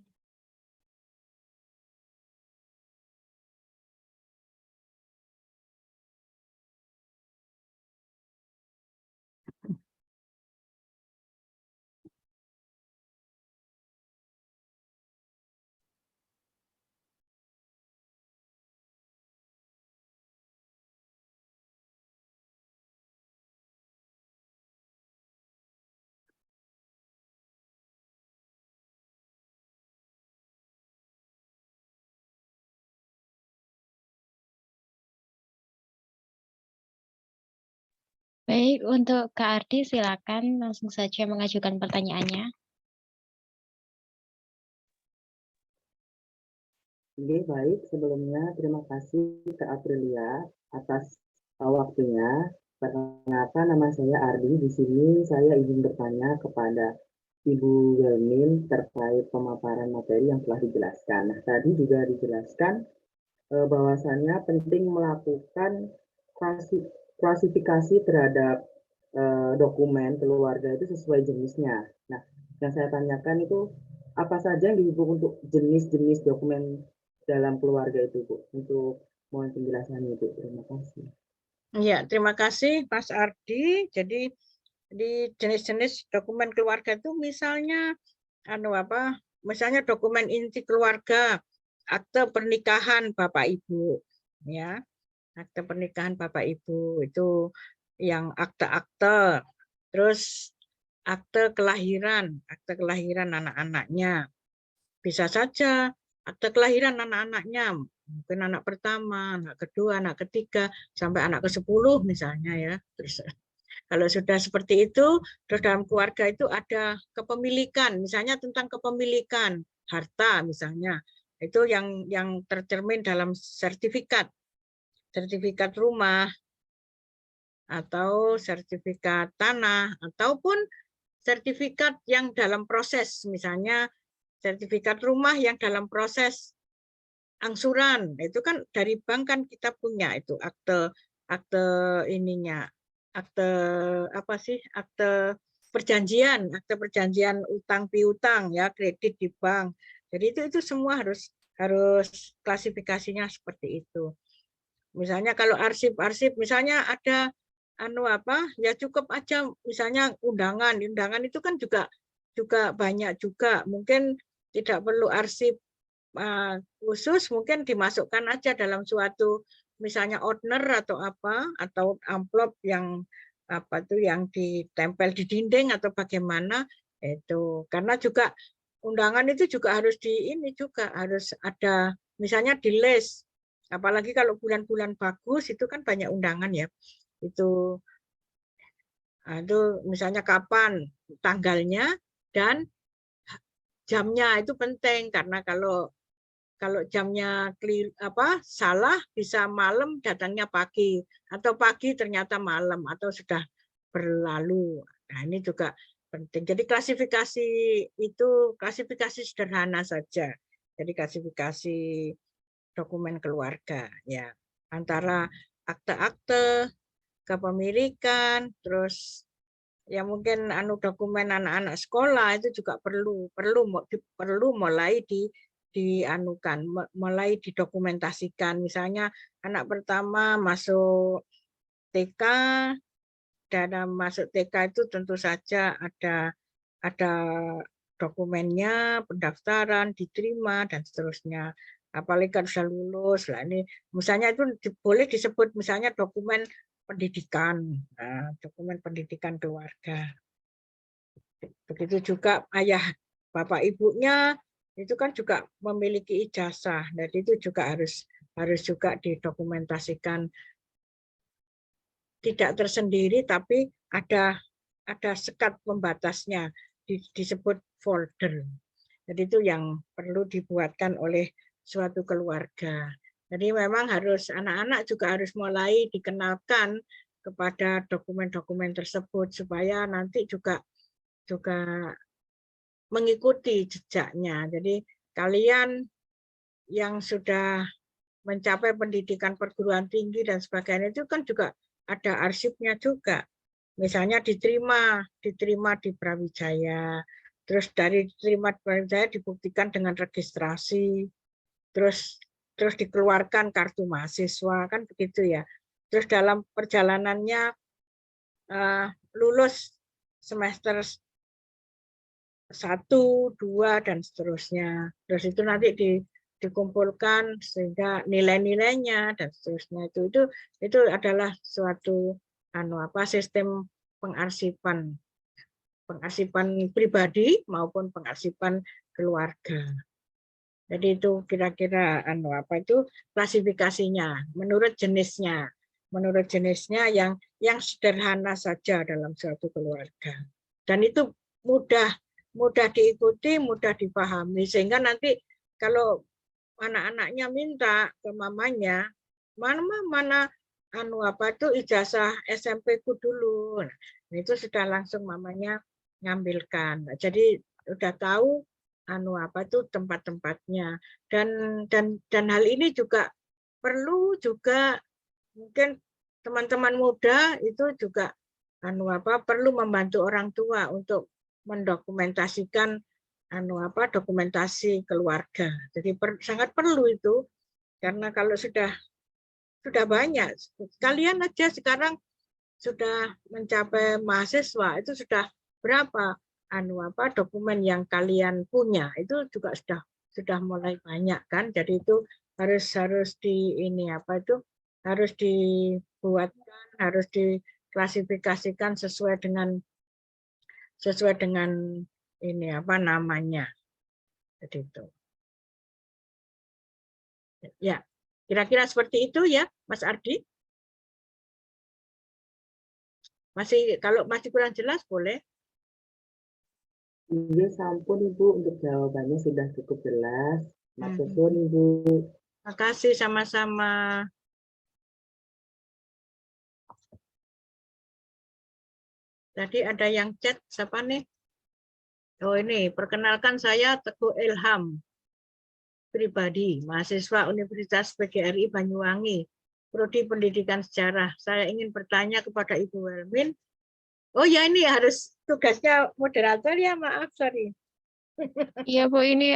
Baik, untuk Kak Ardi silakan langsung saja mengajukan pertanyaannya. Oke, baik. Sebelumnya terima kasih Kak Aprilia atas waktunya. Perkenalkan, nama saya Ardi. Di sini saya ingin bertanya kepada Ibu Welmin terkait pemaparan materi yang telah dijelaskan. Nah, tadi juga dijelaskan bahwasannya penting melakukan klasifikasi terhadap dokumen keluarga itu sesuai jenisnya. Nah, yang saya tanyakan itu apa saja yang disebut untuk jenis-jenis dokumen dalam keluarga itu, Bu? Untuk mohon penjelasannya, Bu. Terima kasih. Ya, terima kasih Mas Ardi. Jadi di jenis-jenis dokumen keluarga itu misalnya misalnya dokumen inti keluarga, akte pernikahan Bapak Ibu, ya. Akte pernikahan Bapak Ibu itu yang akte-akte. Terus akte kelahiran anak-anaknya. Bisa saja akte kelahiran anak-anaknya, mungkin anak pertama, anak kedua, anak ketiga, sampai anak ke-10 misalnya ya. Terus kalau sudah seperti itu, terus dalam keluarga itu ada kepemilikan, misalnya tentang kepemilikan harta misalnya. Itu yang tercermin dalam sertifikat rumah atau sertifikat tanah ataupun sertifikat yang dalam proses, misalnya sertifikat rumah yang dalam proses angsuran. Itu kan dari bank kan kita punya itu akte ininya, akte apa sih, akte perjanjian utang piutang ya, kredit di bank. Jadi itu semua harus klasifikasinya seperti itu. Misalnya kalau arsip misalnya ada ya cukup aja misalnya undangan itu kan juga banyak juga, mungkin tidak perlu arsip khusus, mungkin dimasukkan aja dalam suatu misalnya ordner atau apa, atau amplop yang yang ditempel di dinding atau bagaimana itu, karena juga undangan itu juga harus harus ada misalnya di list, apalagi kalau bulan-bulan bagus itu kan banyak undangan ya, itu misalnya kapan tanggalnya dan jamnya itu penting, karena kalau jamnya salah bisa malam datangnya pagi, atau pagi ternyata malam, atau sudah berlalu. Nah, ini juga penting. Jadi klasifikasi sederhana saja. Jadi klasifikasi dokumen keluarga ya, antara akte-akte, kepemilikan, terus ya mungkin dokumen anak-anak sekolah itu juga perlu mulai mulai didokumentasikan. Misalnya anak pertama masuk TK, dan masuk TK itu tentu saja ada dokumennya, pendaftaran, diterima dan seterusnya. Apalagi kalau sudah lulus, lah ini misalnya itu boleh disebut misalnya dokumen pendidikan, dokumen pendidikan keluarga. Begitu juga ayah bapak ibunya itu kan juga memiliki ijazah, dan itu juga harus juga didokumentasikan, tidak tersendiri tapi ada sekat pembatasnya, disebut folder. Jadi itu yang perlu dibuatkan oleh suatu keluarga. Jadi memang harus anak-anak juga harus mulai dikenalkan kepada dokumen-dokumen tersebut supaya nanti juga mengikuti jejaknya. Jadi kalian yang sudah mencapai pendidikan perguruan tinggi dan sebagainya itu kan juga ada arsipnya juga. Misalnya diterima di Brawijaya, terus dari diterima di Brawijaya dibuktikan dengan registrasi, terus dikeluarkan kartu mahasiswa, kan begitu ya. Terus dalam perjalanannya lulus semester 1, 2 dan seterusnya. Terus itu nanti dikumpulkan sehingga nilai-nilainya dan seterusnya itu adalah suatu sistem pengarsipan pribadi maupun pengarsipan keluarga. Jadi itu kira-kira klasifikasinya menurut jenisnya yang sederhana saja dalam suatu keluarga, dan itu mudah diikuti, mudah dipahami, sehingga nanti kalau anak-anaknya minta ke mamanya, mana ijazah SMP-ku dulu. Nah, itu sudah langsung mamanya ngambilkan. Nah, jadi udah tahu tempat-tempatnya, dan hal ini juga perlu juga mungkin teman-teman muda itu juga perlu membantu orang tua untuk mendokumentasikan dokumentasi keluarga. Jadi sangat perlu itu, karena kalau sudah banyak, kalian aja sekarang sudah mencapai mahasiswa, itu sudah berapa dokumen yang kalian punya, itu juga sudah mulai banyak kan. Jadi itu harus harus dibuatkan, harus diklasifikasikan sesuai dengan namanya. Jadi itu. Ya, kira-kira seperti itu ya, Mas Ardi. Kalau masih kurang jelas boleh. Iya, sampun Ibu, untuk jawabannya sudah cukup jelas. Maksudnya Ibu. Terima kasih, sama-sama. Tadi ada yang chat, siapa nih? Oh ini, perkenalkan saya Teguh Ilham pribadi, mahasiswa Universitas PGRI Banyuwangi, Prodi Pendidikan Sejarah. Saya ingin bertanya kepada Ibu Welmin. Oh ya, ini harus tugasnya moderator ya, maaf, sorry. Iya Bu, ini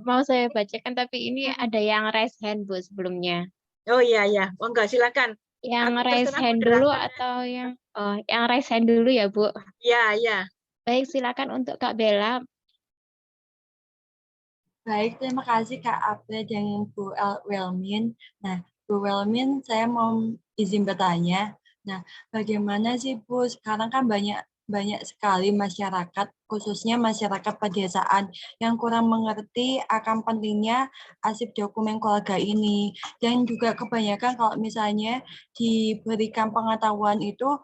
mau saya bacakan, tapi ini ada yang raise hand Bu sebelumnya. Oh iya, ya. Oh enggak, silakan. Yang Aku raise terserah hand dulu moderatornya. atau yang raise hand dulu ya, Bu? Ya, ya. Baik, silakan untuk Kak Bella. Baik, terima kasih Kak Apri dan Bu Welmin. Nah, Bu Welmin, saya mau izin bertanya. Nah, bagaimana sih Bu, sekarang kan banyak sekali masyarakat, khususnya masyarakat pedesaan, yang kurang mengerti akan pentingnya arsip dokumen keluarga ini. Dan juga kebanyakan kalau misalnya diberikan pengetahuan itu,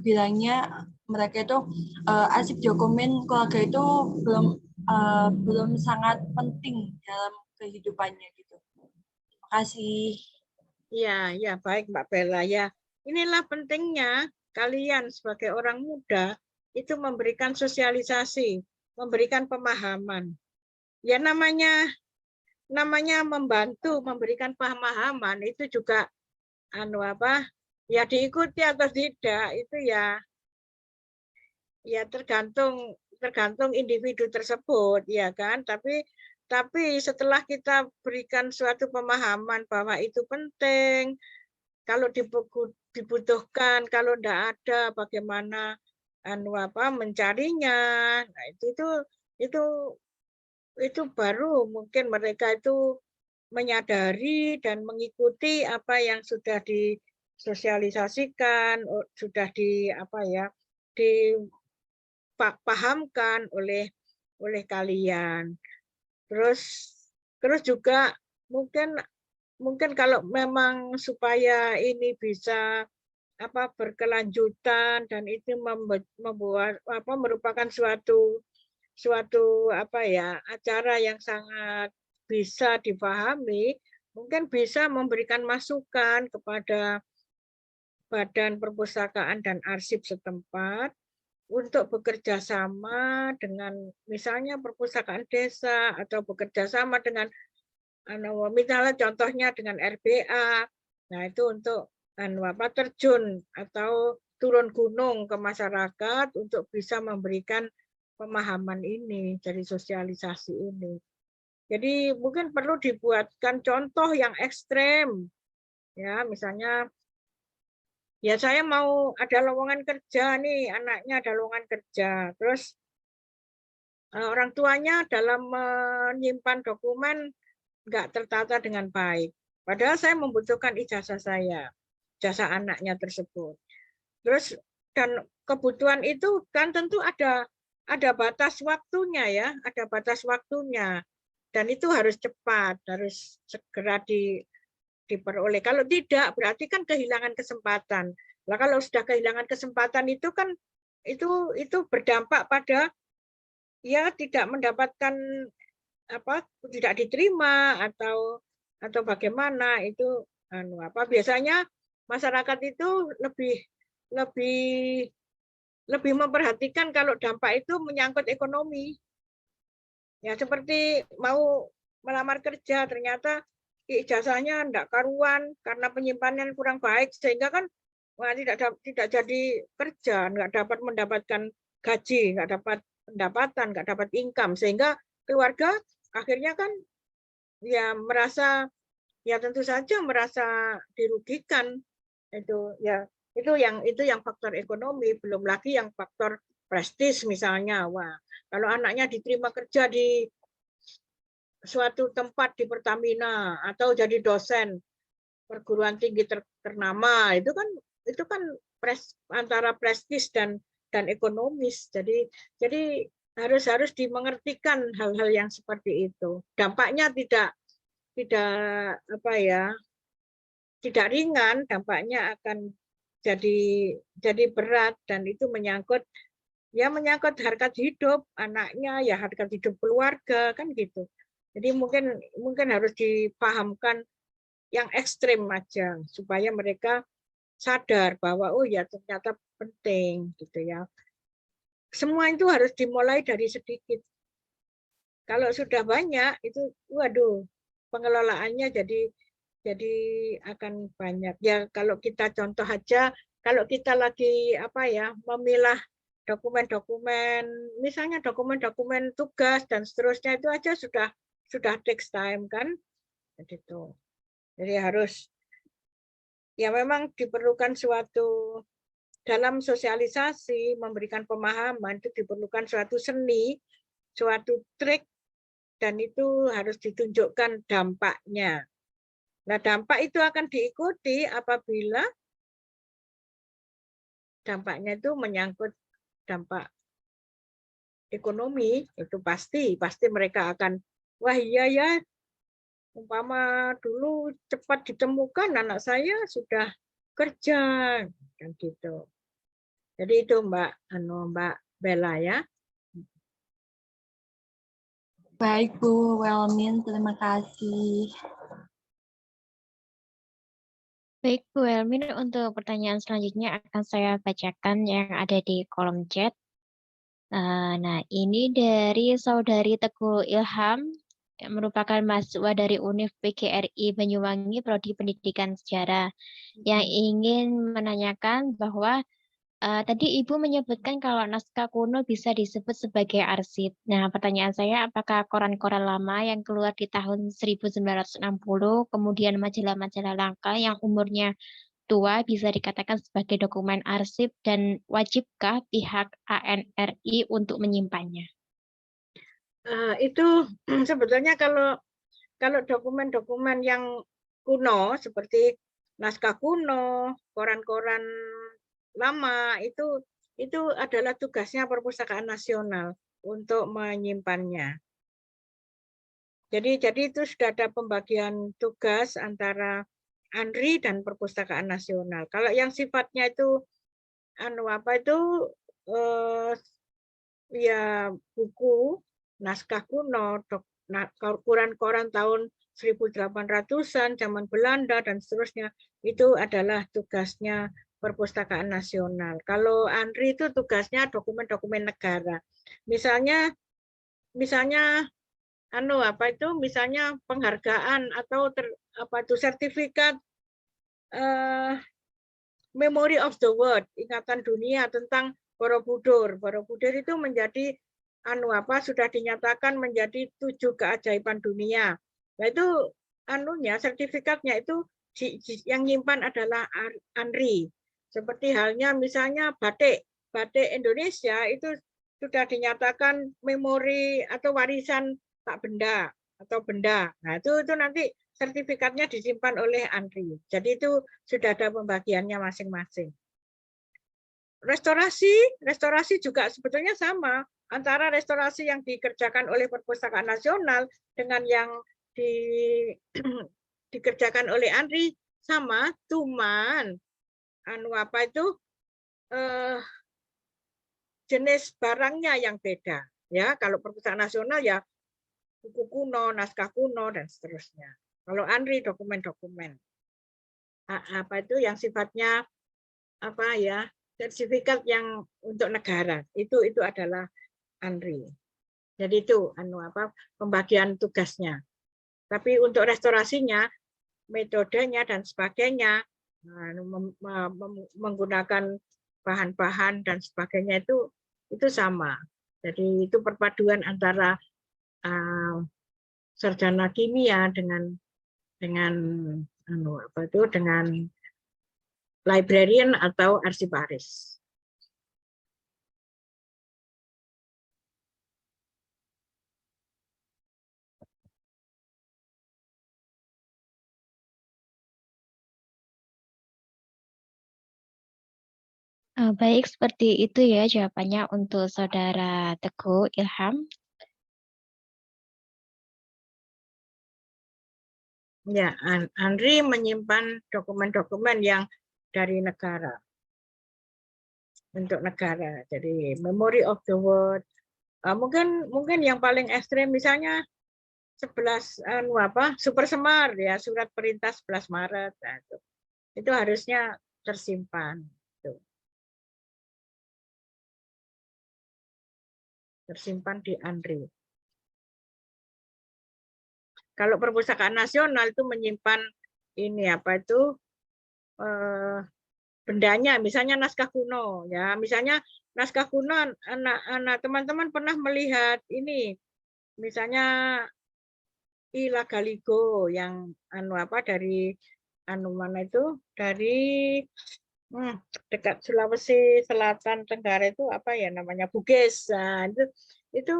bilangnya mereka itu arsip dokumen keluarga itu belum sangat penting dalam kehidupannya gitu. Terima kasih. Ya, ya, baik Mbak Bella ya. Inilah pentingnya kalian sebagai orang muda itu memberikan sosialisasi, memberikan pemahaman. Ya namanya membantu, memberikan pemahaman itu juga ya diikuti atau tidak itu ya tergantung individu tersebut ya kan, tapi setelah kita berikan suatu pemahaman bahwa itu penting, kalau dibutuhkan, kalau tidak ada bagaimana mencarinya. Nah, itu baru mungkin mereka itu menyadari dan mengikuti apa yang sudah disosialisasikan, sudah dipahamkan oleh kalian. Terus juga mungkin kalau memang supaya ini bisa berkelanjutan dan itu merupakan suatu acara yang sangat bisa dipahami, mungkin bisa memberikan masukan kepada Badan Perpustakaan dan Arsip setempat untuk bekerja sama dengan misalnya perpustakaan desa atau bekerja sama dengan misalnya contohnya dengan RBA. Nah, itu untuk terjun atau turun gunung ke masyarakat untuk bisa memberikan pemahaman ini dari sosialisasi ini. Jadi mungkin perlu dibuatkan contoh yang ekstrem. Ya, misalnya ya saya mau ada lowongan kerja nih, anaknya ada lowongan kerja. Terus orang tuanya dalam menyimpan dokumen nggak tertata dengan baik. Padahal saya membutuhkan ijazah saya, ijazah anaknya tersebut. Terus dan kebutuhan itu kan tentu ada batas waktunya ya, ada batas waktunya. Dan itu harus cepat, harus segera diperoleh. Kalau tidak berarti kan kehilangan kesempatan. Nah, kalau sudah kehilangan kesempatan itu kan itu berdampak pada ya tidak mendapatkan tidak diterima atau bagaimana itu biasanya masyarakat itu lebih memperhatikan kalau dampak itu menyangkut ekonomi. Ya seperti mau melamar kerja ternyata ijazahnya enggak karuan karena penyimpanan kurang baik sehingga kan tidak jadi kerja, enggak dapat mendapatkan gaji, enggak dapat pendapatan, enggak dapat income sehingga keluarga akhirnya kan ya merasa ya tentu saja merasa dirugikan itu yang faktor ekonomi, belum lagi yang faktor prestis misalnya. Wah, kalau anaknya diterima kerja di suatu tempat di Pertamina atau jadi dosen perguruan tinggi ternama itu kan antara prestis dan ekonomis. Jadi harus dimengertikan hal-hal yang seperti itu. Dampaknya tidak tidak ringan, dampaknya akan jadi berat dan itu menyangkut harkat hidup anaknya, ya harkat hidup keluarga kan gitu. Jadi mungkin harus dipahamkan yang ekstrim aja supaya mereka sadar bahwa oh ya ternyata penting gitu ya. Semua itu harus dimulai dari sedikit. Kalau sudah banyak itu waduh pengelolaannya jadi akan banyak. Ya kalau kita contoh aja kalau kita lagi memilah dokumen-dokumen misalnya dokumen-dokumen tugas dan seterusnya itu aja sudah takes time kan gitu. Jadi harus ya memang diperlukan suatu dalam sosialisasi, memberikan pemahaman itu diperlukan suatu seni, suatu trik, dan itu harus ditunjukkan dampaknya. Nah, dampak itu akan diikuti apabila dampaknya itu menyangkut dampak ekonomi, itu pasti mereka akan, wah iya ya, umpama dulu cepat ditemukan anak saya sudah kerja, kan gitu. Jadi itu Mbak Bella ya. Baik Bu Welmin, terima kasih. Baik, Bu Helmin, untuk pertanyaan selanjutnya akan saya bacakan yang ada di kolom chat. Nah, ini dari Saudari Teguh Ilham, yang merupakan mahasiswa dari Univ PGRI Banyuwangi, Prodi Pendidikan Sejarah, yang ingin menanyakan bahwa tadi Ibu menyebutkan kalau naskah kuno bisa disebut sebagai arsip. Nah, pertanyaan saya, apakah koran-koran lama yang keluar di tahun 1960, kemudian majalah-majalah langka yang umurnya tua bisa dikatakan sebagai dokumen arsip, dan wajibkah pihak ANRI untuk menyimpannya? Itu sebetulnya kalau dokumen-dokumen yang kuno seperti naskah kuno, koran-koran lama, itu adalah tugasnya Perpustakaan Nasional untuk menyimpannya. Jadi itu sudah ada pembagian tugas antara ANRI dan Perpustakaan Nasional. Kalau yang sifatnya itu ya buku, naskah kuno, koran-koran tahun 1800-an, zaman Belanda dan seterusnya, itu adalah tugasnya Perpustakaan Nasional. Kalau ANRI itu tugasnya dokumen-dokumen negara. Misalnya misalnya penghargaan atau sertifikat Memory of the World, ingatan dunia tentang Borobudur. Borobudur itu menjadi sudah dinyatakan menjadi 7 keajaiban dunia. Nah, itu sertifikatnya itu yang nyimpan adalah ANRI. Seperti halnya misalnya batik Indonesia itu sudah dinyatakan memori atau warisan tak benda atau benda. Nah, itu nanti sertifikatnya disimpan oleh ANRI. Jadi itu sudah ada pembagiannya masing-masing. Restorasi juga sebetulnya sama antara restorasi yang dikerjakan oleh Perpustakaan Nasional dengan yang dikerjakan oleh ANRI sama, cuman jenis barangnya yang beda. Ya, kalau Perpustakaan Nasional ya buku kuno, naskah kuno dan seterusnya. Kalau ANRI dokumen-dokumen yang sifatnya sertifikat yang untuk negara itu adalah ANRI. Jadi itu pembagian tugasnya. Tapi untuk restorasinya, metodenya dan sebagainya, menggunakan bahan-bahan dan sebagainya itu sama. Jadi itu perpaduan antara sarjana kimia dengan librarian atau arsiparis. Baik, seperti itu ya jawabannya untuk Saudara Teguh Ilham. Ya, ANRI menyimpan dokumen-dokumen yang dari negara, untuk negara. Jadi Memory of the World. Mungkin yang paling ekstrem misalnya 11 Super Semar ya, surat perintah 11 Maret. Nah, itu harusnya tersimpan. Tersimpan di ANRI. Kalau Perpustakaan Nasional itu menyimpan bendanya, misalnya naskah kuno ya, misalnya naskah kuno, anak teman-teman pernah melihat ini, misalnya I Lagaligo yang dari mana itu dari dekat Sulawesi Selatan Tenggara itu apa ya namanya Bugis. Nah, itu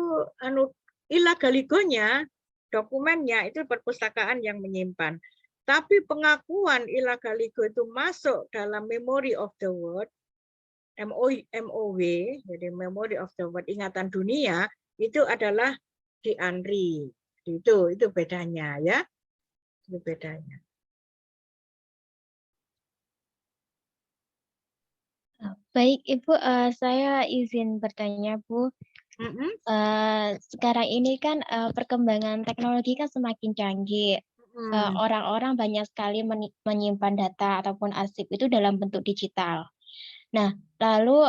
ilagaligonya dokumennya itu perpustakaan yang menyimpan. Tapi pengakuan ilagaligo itu masuk dalam Memory of the World, MOW, jadi Memory of the World, ingatan dunia, itu adalah di ANRI. Itu bedanya ya. Itu bedanya. Baik, Ibu, saya izin bertanya, Bu. Sekarang ini kan perkembangan teknologi kan semakin canggih. Orang-orang banyak sekali menyimpan data ataupun arsip itu dalam bentuk digital. Nah, lalu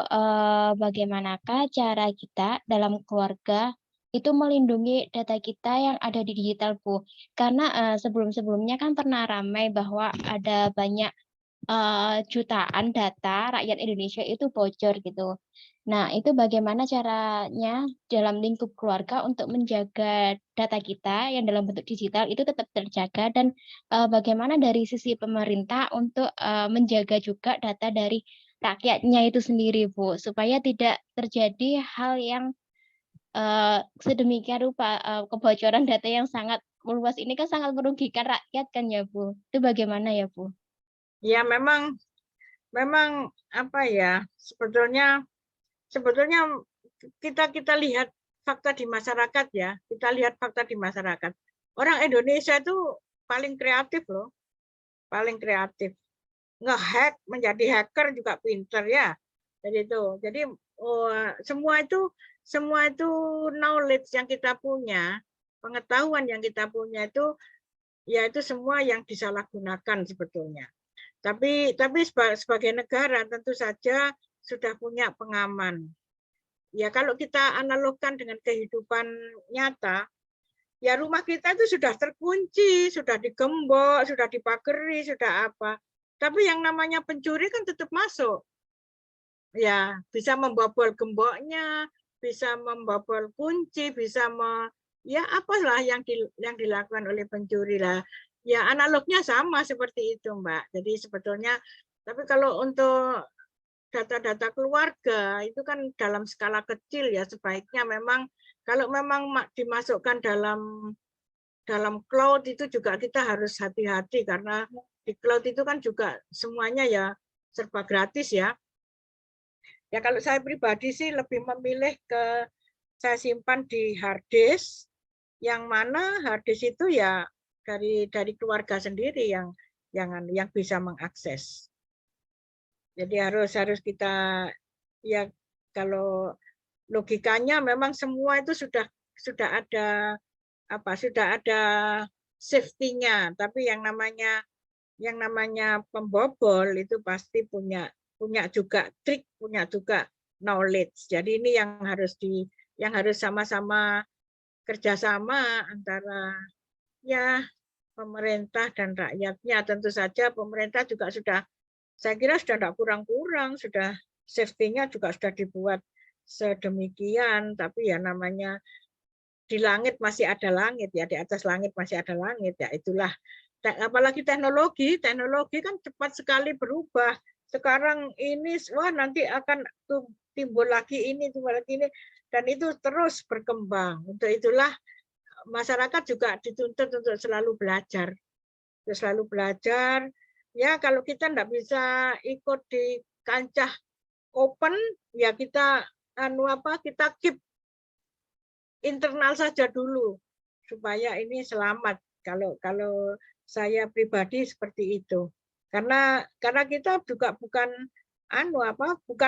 bagaimanakah cara kita dalam keluarga itu melindungi data kita yang ada di digital, Bu? Karena sebelum-sebelumnya kan pernah ramai bahwa ada banyak jutaan data rakyat Indonesia itu bocor gitu. Nah, itu bagaimana caranya dalam lingkup keluarga untuk menjaga data kita yang dalam bentuk digital itu tetap terjaga dan bagaimana dari sisi pemerintah untuk menjaga juga data dari rakyatnya itu sendiri, Bu, supaya tidak terjadi hal yang sedemikian rupa kebocoran data yang sangat meluas ini kan sangat merugikan rakyat kan ya, Bu. Itu bagaimana ya, Bu? Ya memang apa ya, sebetulnya kita lihat fakta di masyarakat ya. Kita lihat fakta di masyarakat. Orang Indonesia itu paling kreatif loh. Paling kreatif. Nge-hack, menjadi hacker juga pinter ya. Jadi semua itu knowledge yang kita punya, pengetahuan yang kita punya itu ya itu semua yang disalahgunakan sebetulnya. Tapi sebagai negara tentu saja sudah punya pengaman. Ya kalau kita analogkan dengan kehidupan nyata, ya rumah kita itu sudah terkunci, sudah digembok, sudah dipagari, sudah apa. Tapi yang namanya pencuri kan tetap masuk. Ya bisa membobol gemboknya, bisa membobol kunci, bisa ya apalah yang dilakukan oleh pencuri lah. Ya analognya sama seperti itu, Mbak. Jadi sebetulnya, tapi kalau untuk data-data keluarga itu kan dalam skala kecil ya, sebaiknya memang kalau memang dimasukkan dalam cloud itu juga kita harus hati-hati karena di cloud itu kan juga semuanya ya serba gratis ya. Ya kalau saya pribadi sih lebih memilih saya simpan di hard disk, yang mana hard disk itu ya dari keluarga sendiri yang bisa mengakses. Jadi harus kita ya kalau logikanya memang semua itu sudah ada safety-nya, tapi yang namanya pembobol itu pasti punya juga trik, punya juga knowledge. Jadi ini yang harus sama-sama kerjasama antara ya pemerintah dan rakyatnya. Tentu saja pemerintah juga saya kira sudah tidak kurang-kurang, sudah safety-nya juga sudah dibuat sedemikian, tapi ya namanya di langit masih ada langit ya, di atas langit masih ada langit ya, itulah. Apalagi teknologi kan cepat sekali berubah. Sekarang ini wah nanti akan timbul lagi ini, dan itu terus berkembang. Untuk itulah masyarakat juga dituntut untuk selalu belajar. Ya kalau kita tidak bisa ikut di kancah open, ya kita keep internal saja dulu supaya ini selamat. Kalau saya pribadi seperti itu. Karena kita juga bukan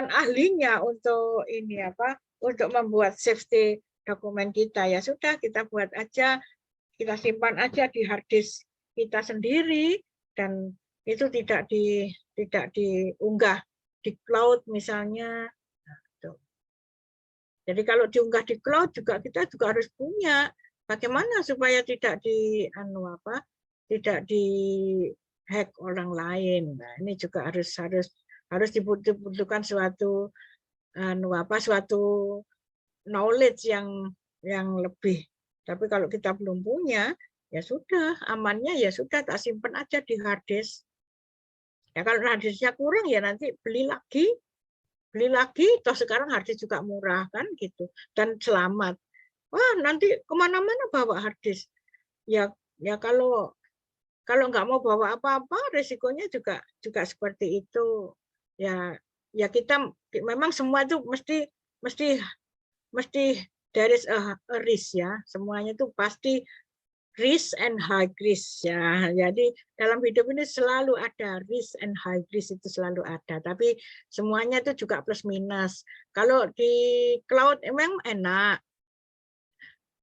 ahlinya untuk untuk membuat safety dokumen kita. Ya sudah, kita buat aja, kita simpan aja di hard disk kita sendiri, dan itu tidak diunggah di cloud misalnya. Jadi kalau diunggah di cloud juga kita juga harus punya bagaimana supaya tidak hack orang lain. Nah, ini juga harus dibutuhkan suatu knowledge yang lebih. Tapi kalau kita belum punya, ya sudah, amannya ya sudah, tak simpan aja di hard disk. Ya kalau harddisknya kurang ya nanti beli lagi, toh sekarang harddisk juga murah kan gitu, dan selamat. Wah nanti kemana-mana bawa harddisk. Ya kalau nggak mau bawa apa-apa, resikonya juga seperti itu. Ya kita memang semua itu mesti there is a risk ya. Semuanya itu pasti risk and high risk ya. Jadi dalam hidup ini selalu ada risk and high risk, itu selalu ada. Tapi semuanya itu juga plus minus. Kalau di cloud emang enak,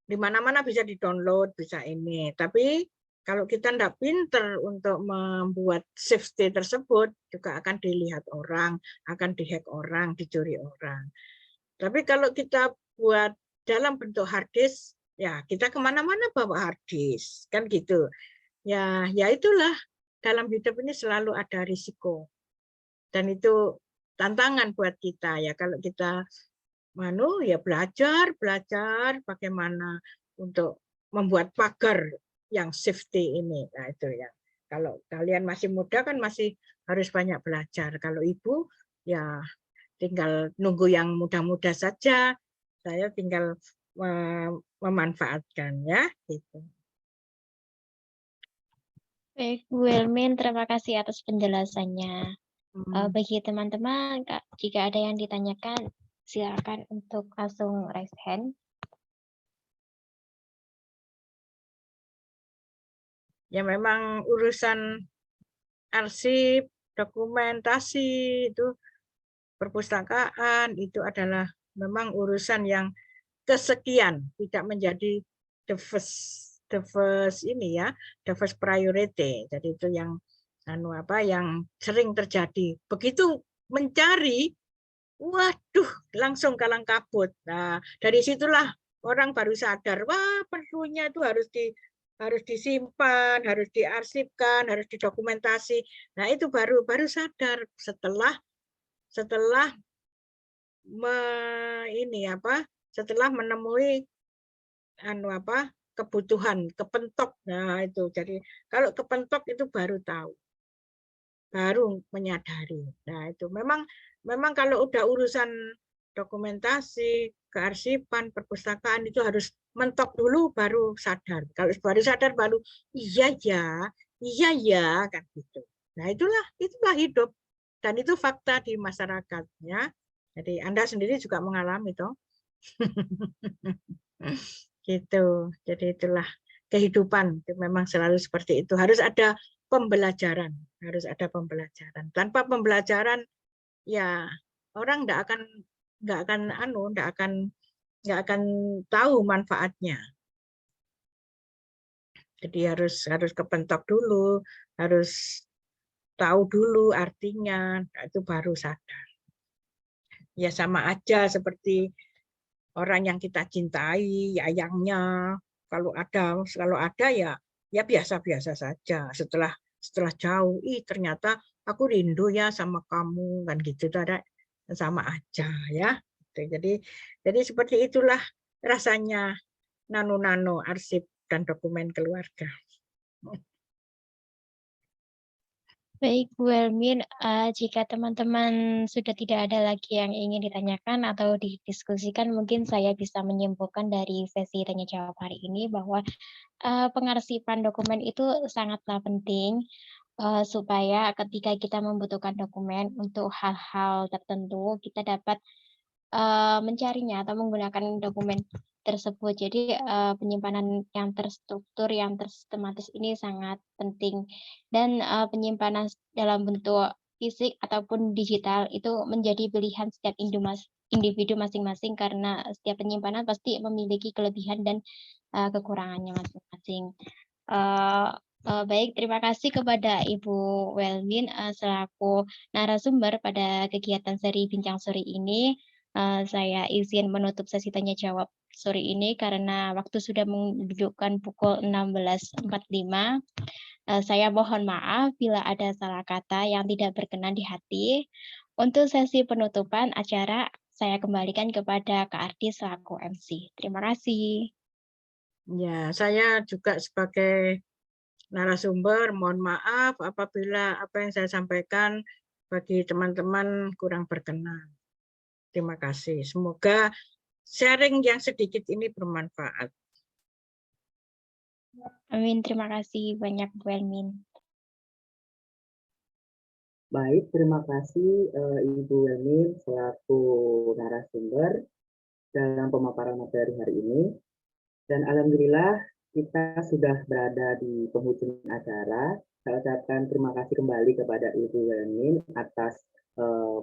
di mana-mana bisa di-download, bisa ini. Tapi kalau kita tidak pinter untuk membuat safety tersebut, juga akan dilihat orang, akan dihack orang, dicuri orang. Tapi kalau kita buat dalam bentuk hard disk, ya kita kemana-mana bawa hard disk, kan gitu. Ya itulah, dalam hidup ini selalu ada risiko. Dan itu tantangan buat kita ya, kalau kita ya belajar bagaimana untuk membuat pagar yang safety ini. Nah itu ya. Kalau kalian masih muda kan masih harus banyak belajar. Kalau ibu ya tinggal nunggu yang muda-muda saja. Saya tinggal memanfaatkan ya gitu. Baik, Bu Elmin, terima kasih atas penjelasannya. Bagi teman-teman, jika ada yang ditanyakan, silakan untuk langsung raise hand. Ya memang urusan arsip, dokumentasi itu, perpustakaan itu adalah memang urusan yang kesekian, tidak menjadi the first ini ya, the first priority. Jadi itu yang yang sering terjadi. Begitu mencari, waduh, langsung kalang kabut. Nah, dari situlah orang baru sadar, wah perlunya itu harus disimpan, harus diarsipkan, harus didokumentasi. Nah, itu baru sadar setelah setelah menemui kebutuhan, kepentok. Nah, itu. Jadi kalau kepentok itu baru tahu. Baru menyadari. Nah, itu memang kalau udah urusan dokumentasi, kearsipan, perpustakaan itu harus mentok dulu baru sadar. Kalau baru sadar baru iya ya kan gitu. Nah, itulah hidup, dan itu fakta di masyarakat ya. Jadi Anda sendiri juga mengalami toh. Gitu. Jadi itulah kehidupan, itu memang selalu seperti itu. Harus ada pembelajaran, Tanpa pembelajaran ya orang nggak akan tahu manfaatnya. Jadi harus kepentok dulu, harus tahu dulu artinya, itu baru sadar. Ya sama aja seperti orang yang kita cintai, ayangnya, kalau ada ya biasa-biasa saja. Setelah jauh, ternyata aku rindu ya sama kamu, kan gitu, ada sama aja ya. Jadi seperti itulah rasanya nano arsip dan dokumen keluarga. Baik, Bu Elmin, jika teman-teman sudah tidak ada lagi yang ingin ditanyakan atau didiskusikan, mungkin saya bisa menyimpulkan dari sesi tanya jawab hari ini bahwa pengarsipan dokumen itu sangatlah penting, supaya ketika kita membutuhkan dokumen untuk hal-hal tertentu, kita dapat mencarinya atau menggunakan dokumen tersebut. Jadi penyimpanan yang terstruktur, yang tersistematis ini sangat penting, dan penyimpanan dalam bentuk fisik ataupun digital itu menjadi pilihan setiap individu masing-masing, karena setiap penyimpanan pasti memiliki kelebihan dan kekurangannya masing-masing. Baik, terima kasih kepada Ibu Welmin selaku narasumber pada kegiatan seri Bincang Sore ini. Saya izin menutup sesi tanya jawab sore ini karena waktu sudah menunjukkan pukul 16.45. Saya mohon maaf bila ada salah kata yang tidak berkenan di hati. Untuk sesi penutupan acara, saya kembalikan kepada Kak Ardi selaku MC. Terima kasih. Ya, saya juga sebagai narasumber. Mohon maaf apabila apa yang saya sampaikan bagi teman-teman kurang berkenan. Terima kasih. Semoga sharing yang sedikit ini bermanfaat. Amin, terima kasih banyak Bu Elmin. Baik, terima kasih Ibu Elmin selaku narasumber dalam pemaparan materi hari ini. Dan alhamdulillah kita sudah berada di penghujung acara. Saya ucapkan terima kasih kembali kepada Ibu Elmin atas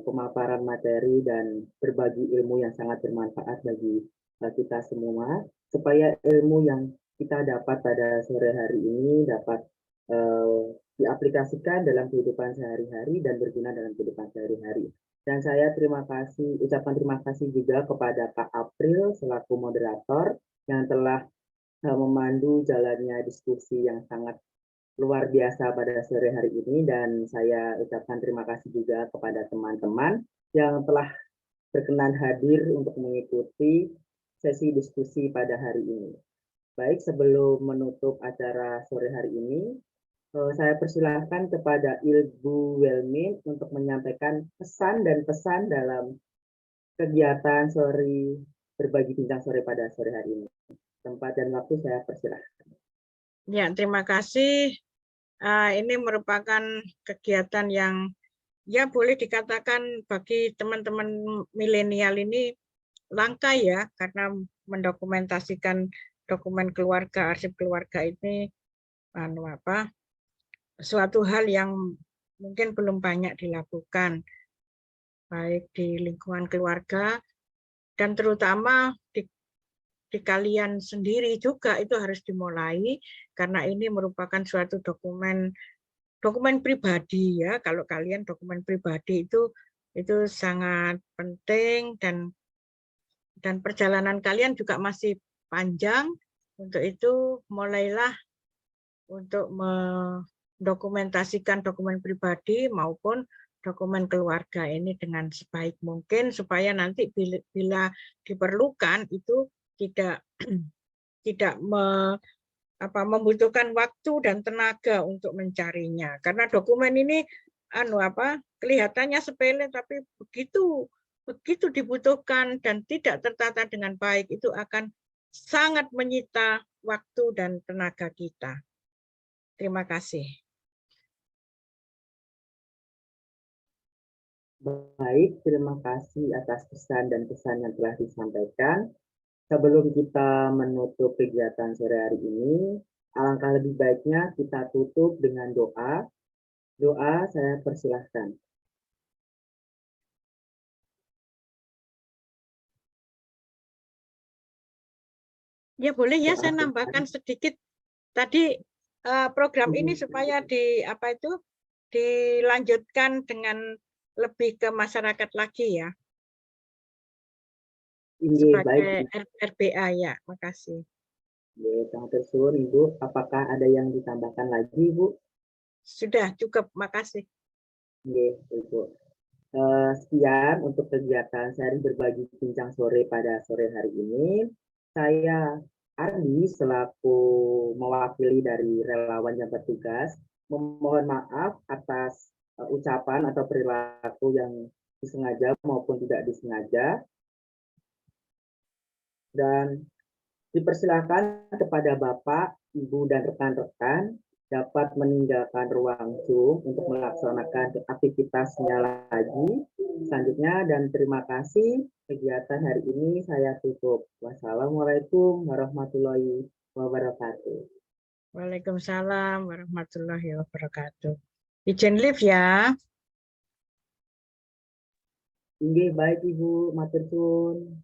pemaparan materi dan berbagi ilmu yang sangat bermanfaat bagi kita semua, supaya ilmu yang kita dapat pada sore hari ini dapat diaplikasikan dalam kehidupan sehari-hari dan berguna dalam kehidupan sehari-hari. Dan saya ucapkan terima kasih juga kepada Kak April selaku moderator yang telah memandu jalannya diskusi yang sangat luar biasa pada sore hari ini, dan saya ucapkan terima kasih juga kepada teman-teman yang telah berkenan hadir untuk mengikuti sesi diskusi pada hari ini. Baik, sebelum menutup acara sore hari ini, saya persilahkan kepada Ibu Welmin untuk menyampaikan pesan dan pesan dalam kegiatan berbagi bincang sore pada sore hari ini. Tempat dan waktu saya persilahkan. Ya, terima kasih. Ini merupakan kegiatan yang ya boleh dikatakan bagi teman-teman milenial ini langka ya, karena mendokumentasikan dokumen keluarga, arsip keluarga ini suatu hal yang mungkin belum banyak dilakukan, baik di lingkungan keluarga dan terutama di kalian sendiri juga itu harus dimulai, karena ini merupakan suatu dokumen pribadi ya. Kalau kalian dokumen pribadi itu sangat penting, dan perjalanan kalian juga masih panjang. Untuk itu mulailah untuk mendokumentasikan dokumen pribadi maupun dokumen keluarga ini dengan sebaik mungkin, supaya nanti bila diperlukan itu tidak membutuhkan waktu dan tenaga untuk mencarinya, karena dokumen ini kelihatannya sepele, tapi begitu dibutuhkan dan tidak tertata dengan baik itu akan sangat menyita waktu dan tenaga kita. Terima kasih. Baik, terima kasih atas pesan dan pesan yang telah disampaikan. Sebelum kita menutup kegiatan sore hari ini, alangkah lebih baiknya kita tutup dengan doa. Doa saya persilahkan. Ya boleh ya, saya nambahkan sedikit. Tadi program ini supaya dilanjutkan dengan lebih ke masyarakat lagi ya. Sebagai RBA ya, makasih. Sangat tersuwun Ibu. Apakah ada yang ditambahkan lagi Ibu? Sudah cukup, makasih. Ibu. Sekian untuk kegiatan sharing berbagi bincang sore pada sore hari ini. Saya Ardi selaku mewakili dari relawan yang bertugas memohon maaf atas ucapan atau perilaku yang disengaja maupun tidak disengaja, dan dipersilakan kepada Bapak, Ibu, dan rekan-rekan dapat meninggalkan ruang Zoom untuk melaksanakan aktivitasnya lagi selanjutnya, dan terima kasih. Kegiatan hari ini saya tutup. Wassalamualaikum warahmatullahi wabarakatuh. Waalaikumsalam warahmatullahi wabarakatuh. Izin live ya. Baik Ibu, matur suwun.